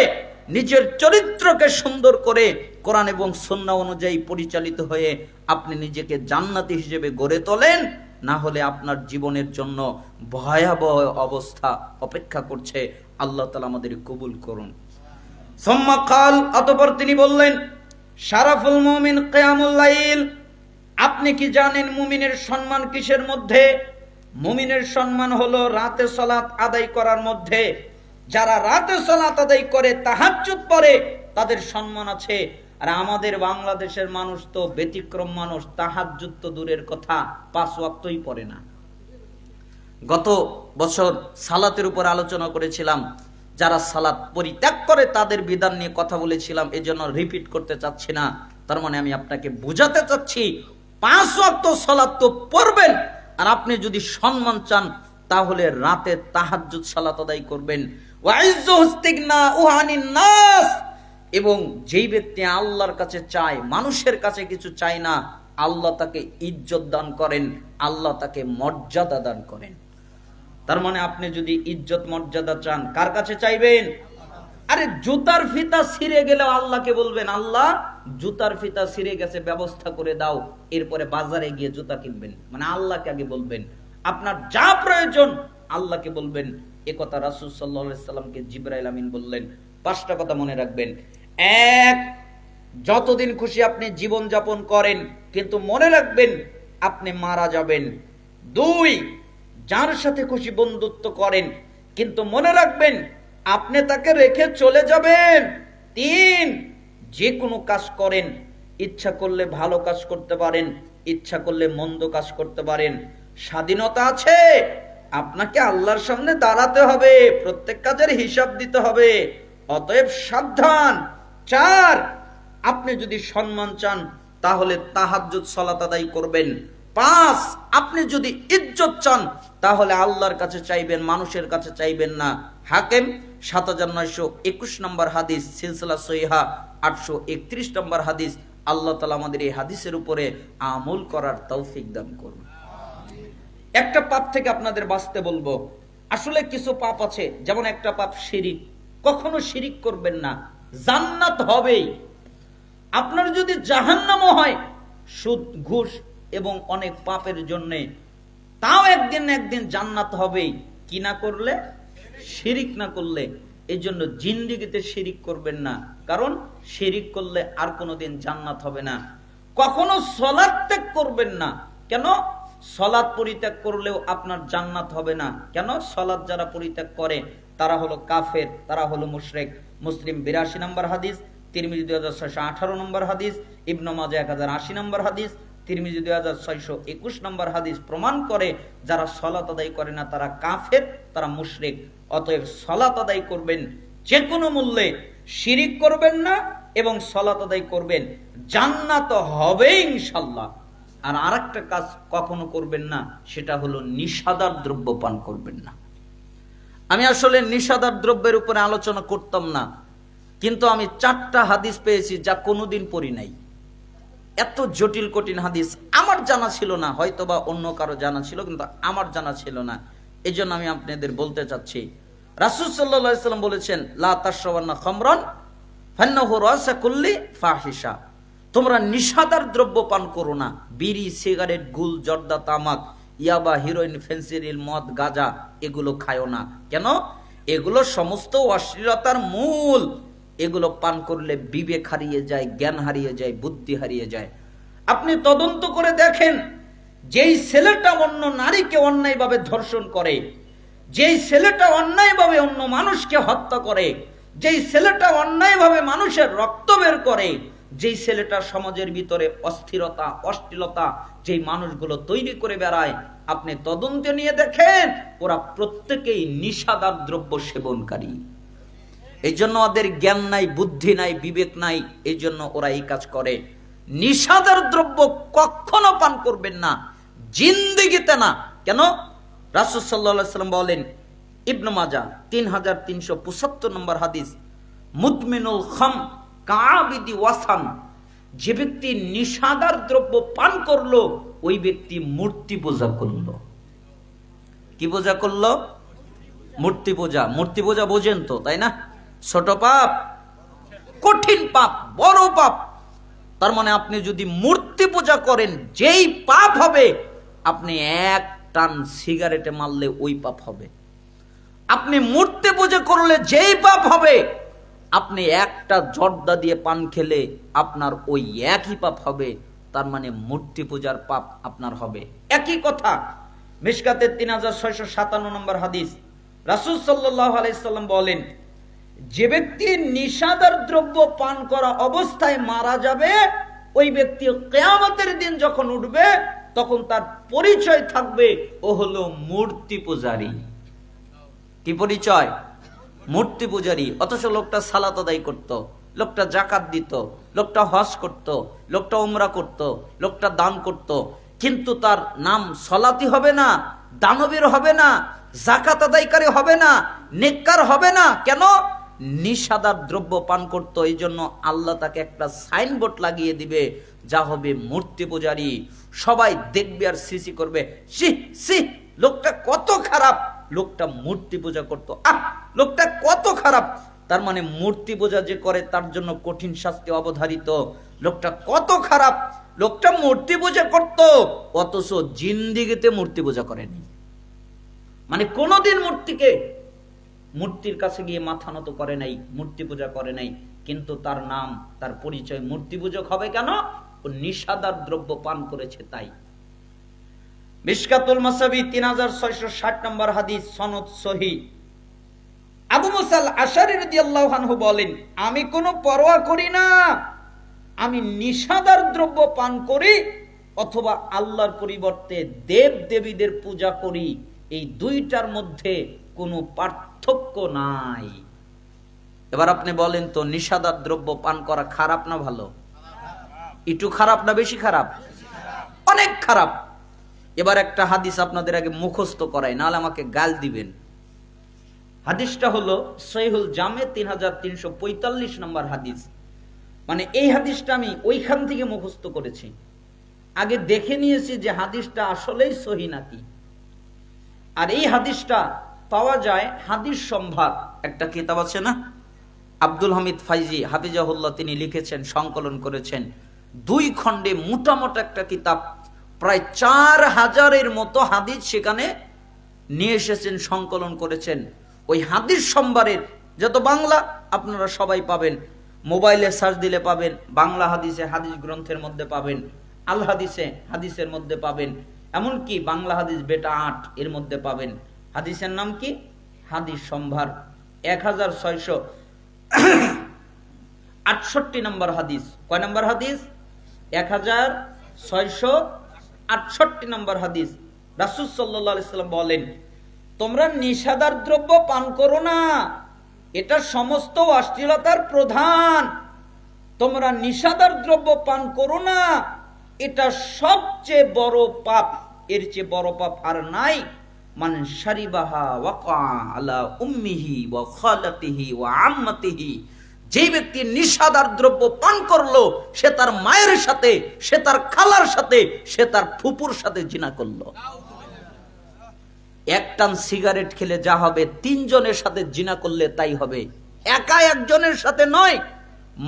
নিজের চরিত্রকে সুন্দর করে কোরআন এবং সুন্নাহ অনুযায়ী পরিচালিত হয়ে আপনি নিজেকে জান্নাতি হিসেবে গড়ে তোলেন। না হলে আপনার জীবনের জন্য ভয়াবহ অবস্থা অপেক্ষা করছে। আল্লাহ তাআলা আমাদের কবুল করুন। সুম্মা কাল, অতঃপর তিনি বললেন, শারাফুল মুমিন কিয়ামুল লাইল। আপনি কি জানেন মুমিনের সম্মান কিসের মধ্যে? মুমিনের সম্মান হলো রাতে সালাত আদায় করার মধ্যে। যারা রাতে সালাত আদায় করে, তাহাজ্জুদ পড়ে, তাদের সম্মান আছে। আর আমাদের বাংলাদেশের মানুষ তো ব্যতিক্রম মানুষ, তাহাজ্জুদ তো দূরের কথা, 5 ওয়াক্তই পড়ে না। গত বছর সালাতের উপর আলোচনা করেছিলাম, যারা সালাত পরিত্যাগ করে তাদের বিধান নিয়ে কথা বলেছিলাম, এজন্য রিপিট করতে চাচ্ছি না। তার মানে আমি আপনাকে বোঝাতে চাচ্ছি 5 ওয়াক্ত সালাত তো পড়বেন, আর আপনি যদি সম্মান চান তাহলে রাতে তাহাজ্জুদ সালাত আদায় করবেন। এবং যেই ব্যক্তি আল্লাহর কাছে চায়, মানুষের কাছে কিছু চায় না, আল্লাহ তাকে ইজ্জত দান করেন, আল্লাহ তাকে মর্যাদা দান করেন। তার মানে আপনি যদি ইজ্জত মর্যাদা চান, কার কাছে চাইবেন? আরে জুতার ফিতা ছিঁড়ে গেলে আল্লাহকে বলবেন, আল্লাহ জুতার ফিতা ছিঁড়ে গেছে, ব্যবস্থা করে দাও। এরপরে বাজারে গিয়ে জুতা কিনবেন, মানে আল্লাহকে আগে বলবেন। আপনার যা প্রয়োজন আল্লাহকে বলবেন। এ কথা রাসূল সাল্লাল্লাহু আলাইহি সাল্লামকে জিবরাইল আমিন বললেন। 5টা কথা মনে রাখবেন। 1, যতদিন খুশি আপনি জীবন যাপন করেন, কিন্তু মনে রাখবেন আপনি মারা যাবেন। 2, যার সাথে খুশি বন্ধুত্ব করেন, কিন্তু মনে রাখবেন আপনি তাকে রেখে চলে যাবেন। 3, যে কোনো কাজ করেন, ইচ্ছা করলে ভালো কাজ করতে পারেন, ইচ্ছা করলে মন্দ কাজ করতে পারেন। স্বাধীনতা আছে, আপনাকে আল্লাহর সামনে দাঁড়াতে হবে, প্রত্যেক কাজের হিসাব দিতে হবে। অতএব সাবধান। 4, আপনি যদি সম্মান চান তাহলে তাহাজ্জুদ সালাত আদায় করবেন। 5, আপনি যদি ইজ্জত চান তাহলে আল্লাহর কাছে চাইবেন, মানুষের কাছে চাইবেন না। হাকিম 7921 নম্বর হাদিস, সিলসিলা সহিহা 831 নম্বর হাদিস। আল্লাহ তাআলা আমাদের এই হাদিসের উপরে আমল করার তৌফিক দান করুন। একটা পাপ থেকে আপনাদের বাঁচতে বলবো। আসলে কিছু পাপ আছে, যেমন একটা পাপ শিরিক। কখনো শিরিক করবেন না, জান্নাত হবেই। আপনার যদি জাহান্নামও হয় সুদ, ঘুষ এবং অনেক পাপের জন্য, তাও একদিন না একদিন জান্নাত হবেই। কি না করলে? শিরিক না করলে। এই জন্য জিন্দেগিতে শিরিক করবেন না, কারণ শিরিক করলে আর কোনোদিন জান্নাত হবে না। কখনো সালাত ত্যাগ করবেন না। কেন? সালাত পরিত্যাগ করলেও আপনার জান্নাত হবে না। কেন? সালাত যারা পরিত্যাগ করে তারা হলো কাফের, তারা হলো মুশরিক। মুসলিম 82 নম্বর হাদিস, তিরমিজি 2618 নম্বর হাদিস, ইবনে মাজাহ 1080 নম্বর হাদিস, তিরমিজি 2621 নম্বর হাদিস প্রমাণ করে যারা সালাত আদায় করে না তারা কাফের, তারা মুশরিক। অতএব সালাত আদায় করবেন যে কোনো মূল্যে, শিরিক করবেন না এবং সালাত আদায় করবেন, জান্নাত হবে ইনশাআল্লাহ। আর আরেকটা কাজ কখনো করবেন না, সেটা হলো নিশাদার দ্রব্য পান করবেন না। আমি আসলে নিশাদার দ্রব্যের উপরে আলোচনা করতাম না, কিন্তু আমি 4টা হাদিস পেয়েছি যা কোনোদিন পড়ি নাই। এত জটিল কঠিন হাদিস আমার জানা ছিল না, হয়তোবা অন্য কারো জানা ছিল, কিন্তু আমার জানা ছিল না। এই জন্য আমি আপনাদের বলতে চাচ্ছি, রাসূল সাল্লাল্লাহু আলাইহি সাল্লাম বলেছেন, লা তাশরাবান্না খামরান ফান্নাহু রাসা কুল্লি ফাহিশা। তোমরা নিশাদার দ্রব্য পান করো না। বিড়ি, সিগারেট, গুল, জর্দা, তামাক, ইয়াবা, হিরোইন, ফেন্সিডিল, মদ, গাঁজা এগুলো খায়ও না। কেন? এগুলো সমস্ত অশ্লীলতার মূল। এগুলো পান করলে বিবেক হারিয়ে যায়, জ্ঞান হারিয়ে যায়, বুদ্ধি হারিয়ে যায়। আপনি তদন্ত করে দেখেন, যেই ছেলেটা অন্য নারীকে অন্যায়ভাবে ধর্ষণ করে, যেই ছেলেটা অন্যায়ভাবে অন্য মানুষকে হত্যা করে, যেই ছেলেটা অন্যায়ভাবে মানুষের রক্ত বের করে, যেই ছেলেটা সমাজের ভিতরে অস্থিরতা অশ্লীলতা যেই মানুষগুলো তৈরি করে বেড়ায়, আপনি তদন্ত নিয়ে দেখেন ওরা প্রত্যেকেই নিশাদার দ্রব্য সেবনকারী। এই জন্য ওদের জ্ঞান নাই, বুদ্ধি নাই, বিবেক নাই, এই জন্য ওরা এই কাজ করে। নিশাদার দ্রব্য কখনো পান করবেন না, জিন্দেগিতে না। কেন? রাসূল সাল্লাল্লাহু আলাইহি ওয়াসাল্লাম বলেন, ইবনে মাজাহ 3375 নম্বর হাদিস, মুদমিনুল খাম কাআবিদি ওয়াসান, যে ব্যক্তি নিশাদার দ্রব্য পান করলো ওই ব্যক্তি মূর্তি পূজা করলো। কি পূজা করলো? মূর্তি পূজা। মূর্তি পূজা বোঝেন তো, তাই না? ছোট পাপ, কঠিন পাপ, বড় পাপ। তার মানে আপনি যদি মূর্তি পূজা করেন, যেই পাপ হবে, আপনি এক টান সিগারেটে মারলে ওই পাপ হবে। আপনি মূর্তি পূজা করলে যেই পাপ হবে, আপনি একটা জর্দা দিয়ে পান খেলে আপনার ওই একই পাপ হবে। তার মানে মূর্তি পূজার পাপ আপনার হবে। একই কথা মিশকাতের 3657 নম্বর হাদিস, রাসূল সাল্লাল্লাহু আলাইহি সাল্লাম বলেন, যে ব্যক্তি নিশাদার দ্রব্য পান করা অবস্থায় মারা যাবে, ওই ব্যক্তি কিয়ামতের দিন যখন উঠবে তখন তার পরিচয় থাকবে ও হলো মূর্তি পূজারী। কি পরিচয়? মূর্তি পূজারী। অথচ লোকটা সালাত আদায় করত, লোকটা যাকাত দিত, লোকটা হজ করত, লোকটা উমরা করত, লোকটা দান করত, কিন্তু তার নাম সলাতি হবে না, দানবীর হবে না, যাকাত আদায়কারী হবে না, নেককার হবে না। কেন? নিশাদার দ্রব্য পান করত। এই জন্য আল্লাহ তাকে একটা সাইনবোর্ড লাগিয়ে দিবে, যা হবে মূর্তি পূজারী। সবাই দেখবে আর সিসি করবে, সি সি, লোকটা কত খারাপ, লোকটা মূর্তি পূজা করতো, লোকটা কত খারাপ। তার মানে মূর্তি পূজা যে করে তার জন্য কঠিন শাস্তি অবধারিত। লোকটা কত খারাপ, লোকটা মূর্তি পূজা করত, অথচ জিন্দিগিতে মূর্তি পূজা করেনি। মানে কোনোদিন মূর্তির কাছে গিয়ে মাথা নত করে নাই, মূর্তি পূজা করে নাই, কিন্তু তার নাম, তার পরিচয় মূর্তি পূজক হবে। কেন? ও নিশাদার দ্রব্য পান করেছে তাই। মিশকাতুল মাসাবি 3660 নম্বর হাদিস, সনদ সহিহ। আবু মুসা আল-আশআরী রাদিয়াল্লাহু আনহু বলেন, আমি কোনো পরোয়া করি না, আমি নিশাদার দ্রব্য পান করি অথবা আল্লাহর পরিবর্তে দেব দেবীদের পূজা করি, এই দুইটার মধ্যে কোনো পার্থক্য নাই। এবার আপনি বলেন তো, নিশাদার দ্রব্য পান করা খারাপ না ভালো? একটু খারাপ না বেশি খারাপ? অনেক খারাপ। এবার একটা হাদিস আপনাদের আগে মুখস্থ করাই, নাহলে আমাকে গাল দিবেন। হাদিসটা হলো সহিহুল জামে 3345 নম্বর হাদিস। মানে এই হাদিসটা আমি ওইখান থেকে মুখস্থ করেছি, আগে দেখে নিয়েছি যে হাদিসটা আসলেই সহি নাকি। আর এই হাদিসটা পাওয়া যায় হাদিস সম্ভার, একটা কিতাব আছে না, আব্দুল হামিদ ফাইজি হাফিজাহুল্লাহ, তিনি লিখেছেন, সংকলন করেছেন 2 খণ্ডে মোটামোটা একটা কিতাব, প্রায় 4000-এর মতো হাদিস সেখানে নিয়ে এসেছেন, সংকলন করেছেন। ওই হাদিস সম্ভারের যত বাংলা আপনারা সবাই পাবেন, মোবাইলে সার্চ দিলে পাবেন, বাংলা হাদিসে হাদিস গ্রন্থের মধ্যে পাবেন, আল হাদিসে হাদিসের মধ্যে পাবেন, এমনকি বাংলা হাদিস বেটা 8 এর মধ্যে পাবেন। হাদিসের নাম কি? হাদিস সম্ভার। 1668 নম্বর হাদিস। কয় নম্বর হাদিস? 1668 নম্বর হাদিস। রাসূল সাল্লাল্লাহু আলাইহি সাল্লাম বলেন, তোমরা নিশাদার দ্রব্য পান করো না, এটা সমস্ত অশ্লীলতার প্রধান। তোমরা নিশাদার দ্রব্য পান করো না, এটা সবচেয়ে বড় পাপ, এর চেয়ে বড় পাপ আর নাই। মান শারিবাহা ওয়াকা আলা উম্মিহি ওয়া খালাতিহি ওয়া আম্মাতিহি, যে ব্যক্তি নিশাদার দ্রব্য পান করলো, সে তার মায়ের সাথে, সে তার খালার সাথে, সে তার ফুপুর সাথে জিনা করলো। এক টান সিগারেট খেলে যা হবে, 3 জনের সাথে জিনা করলে তাই হবে। একা একজনের সাথে নয়,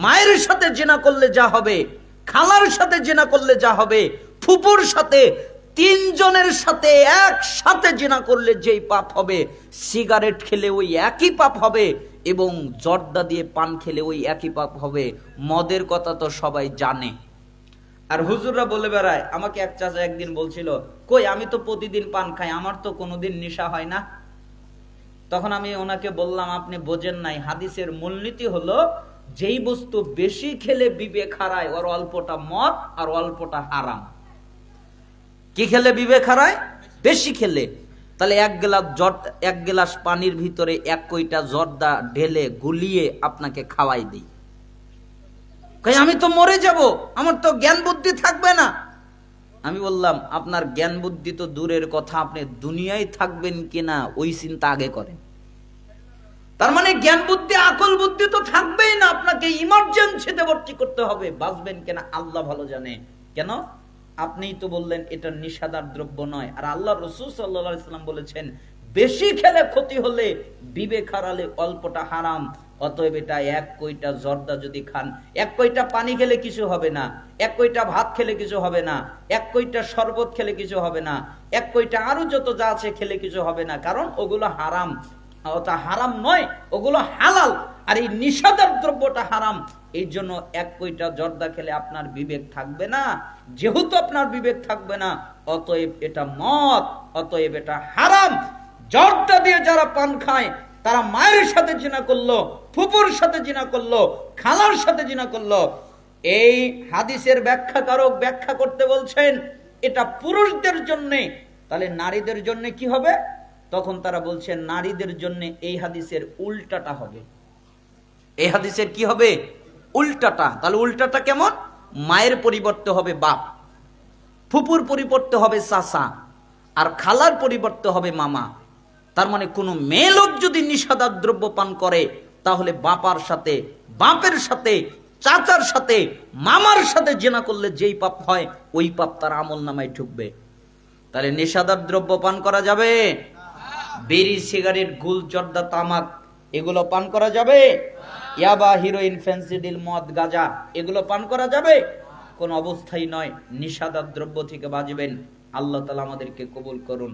মায়ের সাথে জিনা করলে যা হবে, খালার সাথে জিনা করলে যা হবে, ফুপুর সাথে, 3 জনের সাথে একসাথে জিনা করলে যেই পাপ হবে, সিগারেট খেলে ওই একই পাপ হবে, এবং জর্দা দিয়ে পান খেলে ওই একই পাপ হবে। মদের কথা তো সবাই জানে। আর হুজুররা বলে বেড়ায়, আমাকে এক চাচা একদিন বলছিল, কই আমি তো প্রতিদিন পান খাই, আমার তো কোনোদিন নেশা হয় না। তখন আমি ওনাকে বললাম, আপনি বোঝেন নাই, হাদিসের মূলনীতি হলো যেই বস্তু বেশি খেলে বিবেক হারায়, ওর অল্পটা মদ আর অল্পটা হারাম। কি খেলে বিবেক হারায়? বেশি খেলে। তাহলে এক গ্লাস পানির ভিতরে 1 কইটা জর্দা ঢেলে গুলিয়ে আপনাকে খাওয়াই দিই, আমি তো মরে যাব, আমার তো জ্ঞান বুদ্ধি থাকবে না। আমি বললাম, আপনার জ্ঞান বুদ্ধি তো দূরের কথা, আপনি দুনিয়ায় থাকবেন কিনা ওই চিন্তা আগে করেন। তার মানে জ্ঞান বুদ্ধি আকল বুদ্ধি তো থাকবেই না, আপনাকে ইমার্জেন্সিতে ভর্তি করতে হবে। বাঁচবেন কিনা আল্লাহ ভালো জানে। কেন? আপনিই তো বললেন এটা নিষেধার দ্রব্য নয়, আর আল্লাহ রাসূল সাল্লাল্লাহু আলাইহি ওয়াসাল্লাম বলেছেন বেশি খেলে ক্ষতি হলে, বিবেক হারালে অল্পটা হারাম। অতএব এটা 1 কইটা জর্দা যদি খান, 1 কইটা পানি খেলে কিছু হবে না, 1 কইটা ভাত খেলে কিছু হবে না, 1 কইটা শরবত খেলে কিছু হবে না, 1 কইটা আরো যত যা আছে খেলে কিছু হবে না, কারণ ওগুলো হারাম। ওটা হারাম নয়, ওগুলো হালাল। আর এই নিষেধার দ্রব্যটা হারাম। এই জন্য 1 কইটা জর্দা খেলে আপনার বিবেক থাকবে না। যেহেতু আপনার বিবেক থাকবে না, অতএব এটা মদ, অতএব এটা হারাম। জর্দা দিয়ে যারা পান খায় তারা মায়ের সাথে জিনা করলো, ফুপুর সাথে জিনা করলো, খালার সাথে জিনা করলো। এই হাদিসের ব্যাখ্যাকারক ব্যাখ্যা করতে বলছেন এটা পুরুষদের জন্য, তাহলে নারীদের জন্য কি হবে? তখন তারা বলছেন নারীদের জন্য এই হাদিসের উল্টাটা হবে। এই হাদিসের কি হবে? উল্টাটা। তাহলে উল্টাটা কেমন? মায়ের পরিবর্তে হবে বাপ, ফুপুর পরিবর্তে হবে চাচা, আর খালার পরিবর্তে হবে মামা। তার মানে কোন মেয়ে লোক যদি নিষেধার দ্রব্য পান করে, তাহলে বাপার সাথে, বাপের সাথে, চাচার সাথে, মামার সাথে জেনা করলে যেই পাপ হয় ওই পাপ তার আমল নামায় ঢুকবে। তাহলে নিষেধার দ্রব্য পান করা যাবে? বিড়ি, সিগারেট, গুল, জর্দা, তামাক এগুলো পান করা যাবে? ইয়াবা, হিরোইন, ফেন্সিডিল, মদ, গাঁজা এগুলো পান করা যাবে? কোন অবস্থায় নয়। নিষেধার দ্রব্য থেকে বাঁচবেন। আল্লাহ তাআলা আমাদেরকে কবুল করুন।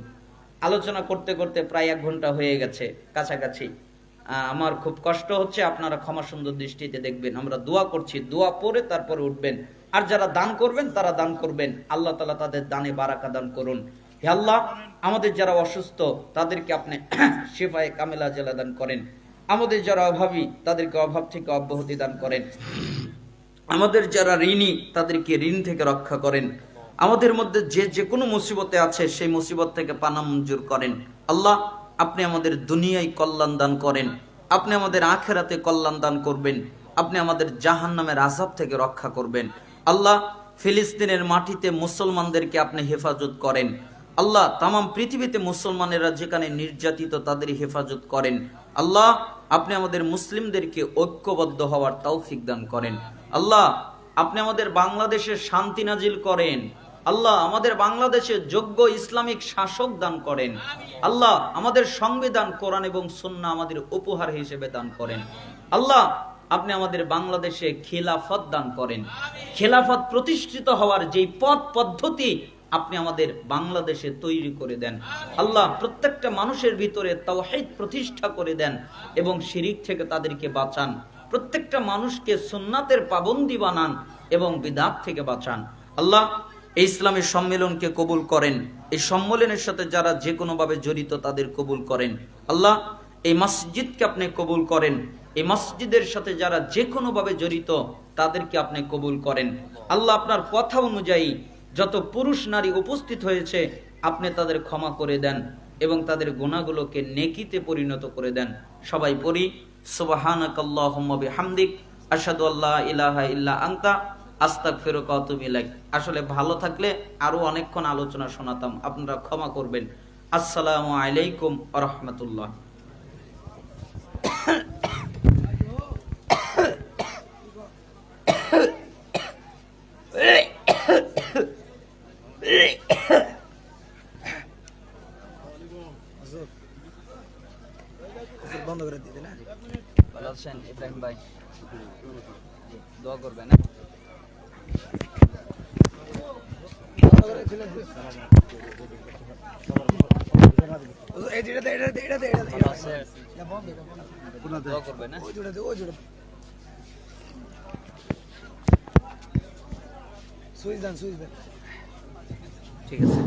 আলোচনা করতে করতে প্রায় 1 ঘন্টা হয়ে গেছে কাছাকাছি। আমার খুব কষ্ট হচ্ছে, আপনারা ক্ষমা সুন্দর দৃষ্টিতে দেখবেন। আমরা দোয়া করছি, দোয়া পড়ে তারপরে উঠবেন। আর যারা দান করবেন তারা দান করবেন। আল্লাহ তাআলা তাদের দানে বারাকা দান করুন। হে আল্লাহ, আমাদের যারা অসুস্থ তাদেরকে আপনি শিফায়ে কামিলা জেলা দান করেন। আমাদের যারা অভাবী তাদেরকে অভাব থেকে অব্যাহতি দান করেন। আমাদের যারা ঋণী তাদেরকে ঋণ থেকে রক্ষা করেন। আমাদের মধ্যে যে কোনো মুসিবতে আছে সেই মুসিবত থেকে পানা মঞ্জুর করেন। আল্লাহ, আপনি আমাদের দুনিয়ায় কল্যাণ দান করেন, আপনি আমাদের আখেরাতে কল্যাণ দান করবেন, আপনি আমাদের জাহান্নামের আযাব থেকে রক্ষা করবেন। আল্লাহ, ফিলিস্তিনের মাটিতে মুসলমানদেরকে আপনি হেফাজত করেন। আল্লাহ, তামাম পৃথিবীতে মুসলমানেরা যেখানে নির্যাতিত তাদের হেফাজত করেন। আল্লাহ, আপনি আমাদের মুসলিমদেরকে ঐক্যবদ্ধ হওয়ার তৌফিক দান করেন। আল্লাহ, আপনি আমাদের বাংলাদেশে শান্তি নাজিল করেন। আল্লাহ, আমাদের বাংলাদেশে যোগ্য ইসলামিক শাসক দান করেন। আল্লাহ, আমাদের সংবিধান কোরআন এবং সুন্নাহ আমাদের উপহার হিসেবে দান করেন। আল্লাহ, আপনি আমাদের বাংলাদেশে খিলাফত দান করেন। খিলাফত প্রতিষ্ঠিত হওয়ার যেই পথ পদ্ধতি আপনি আমাদের বাংলাদেশে তৈরি করে দেন। আল্লাহ, প্রত্যেকটা মানুষের ভিতরে তাওহীদ প্রতিষ্ঠা করে দেন এবং শিরিক থেকে তাদেরকে বাঁচান। প্রত্যেকটা মানুষকে সুন্নাতের পাবন্দি বানান এবং বিদআত থেকে বাঁচান। আল্লাহ, এই ইসলামী সম্মেলনকে কবুল করেন। এই সম্মেলনের সাথে যারা যে কোনোভাবে জড়িত তাদের কবুল করেন। আল্লাহ, এই মসজিদকে আপনি কবুল করেন। এই মসজিদের সাথে যারা যে কোনোভাবে জড়িত তাদেরকে আপনি কবুল করেন। আল্লাহ, আপনার কথা অনুযায়ী যত পুরুষ নারী উপস্থিত হয়েছে আপনি তাদের ক্ষমা করে দেন এবং তাদের গুনাহগুলোকে নেকিতে পরিণত করে দেন। সবাই পড়ি, সুবহানাকাল্লাহুম্মা বিহামদিক, আশহাদু আল্লা ইলাহা ইল্লা আনতা, আস্তাগফিরুকা ওয়া আতুবু ইলাইক। আসলে ভালো থাকলে আরো অনেকক্ষণ আলোচনা শোনাতাম, আপনারা ক্ষমা করবেন। আসসালামু আলাইকুম ওয়া রাহমাতুল্লাহ। বন্ধ করে দিতে না। ভালো আছেন ইব্রাহিম ভাই? দোয়া করবেন। সুইচ দেন, সুইচ দেন। ঠিক আছে।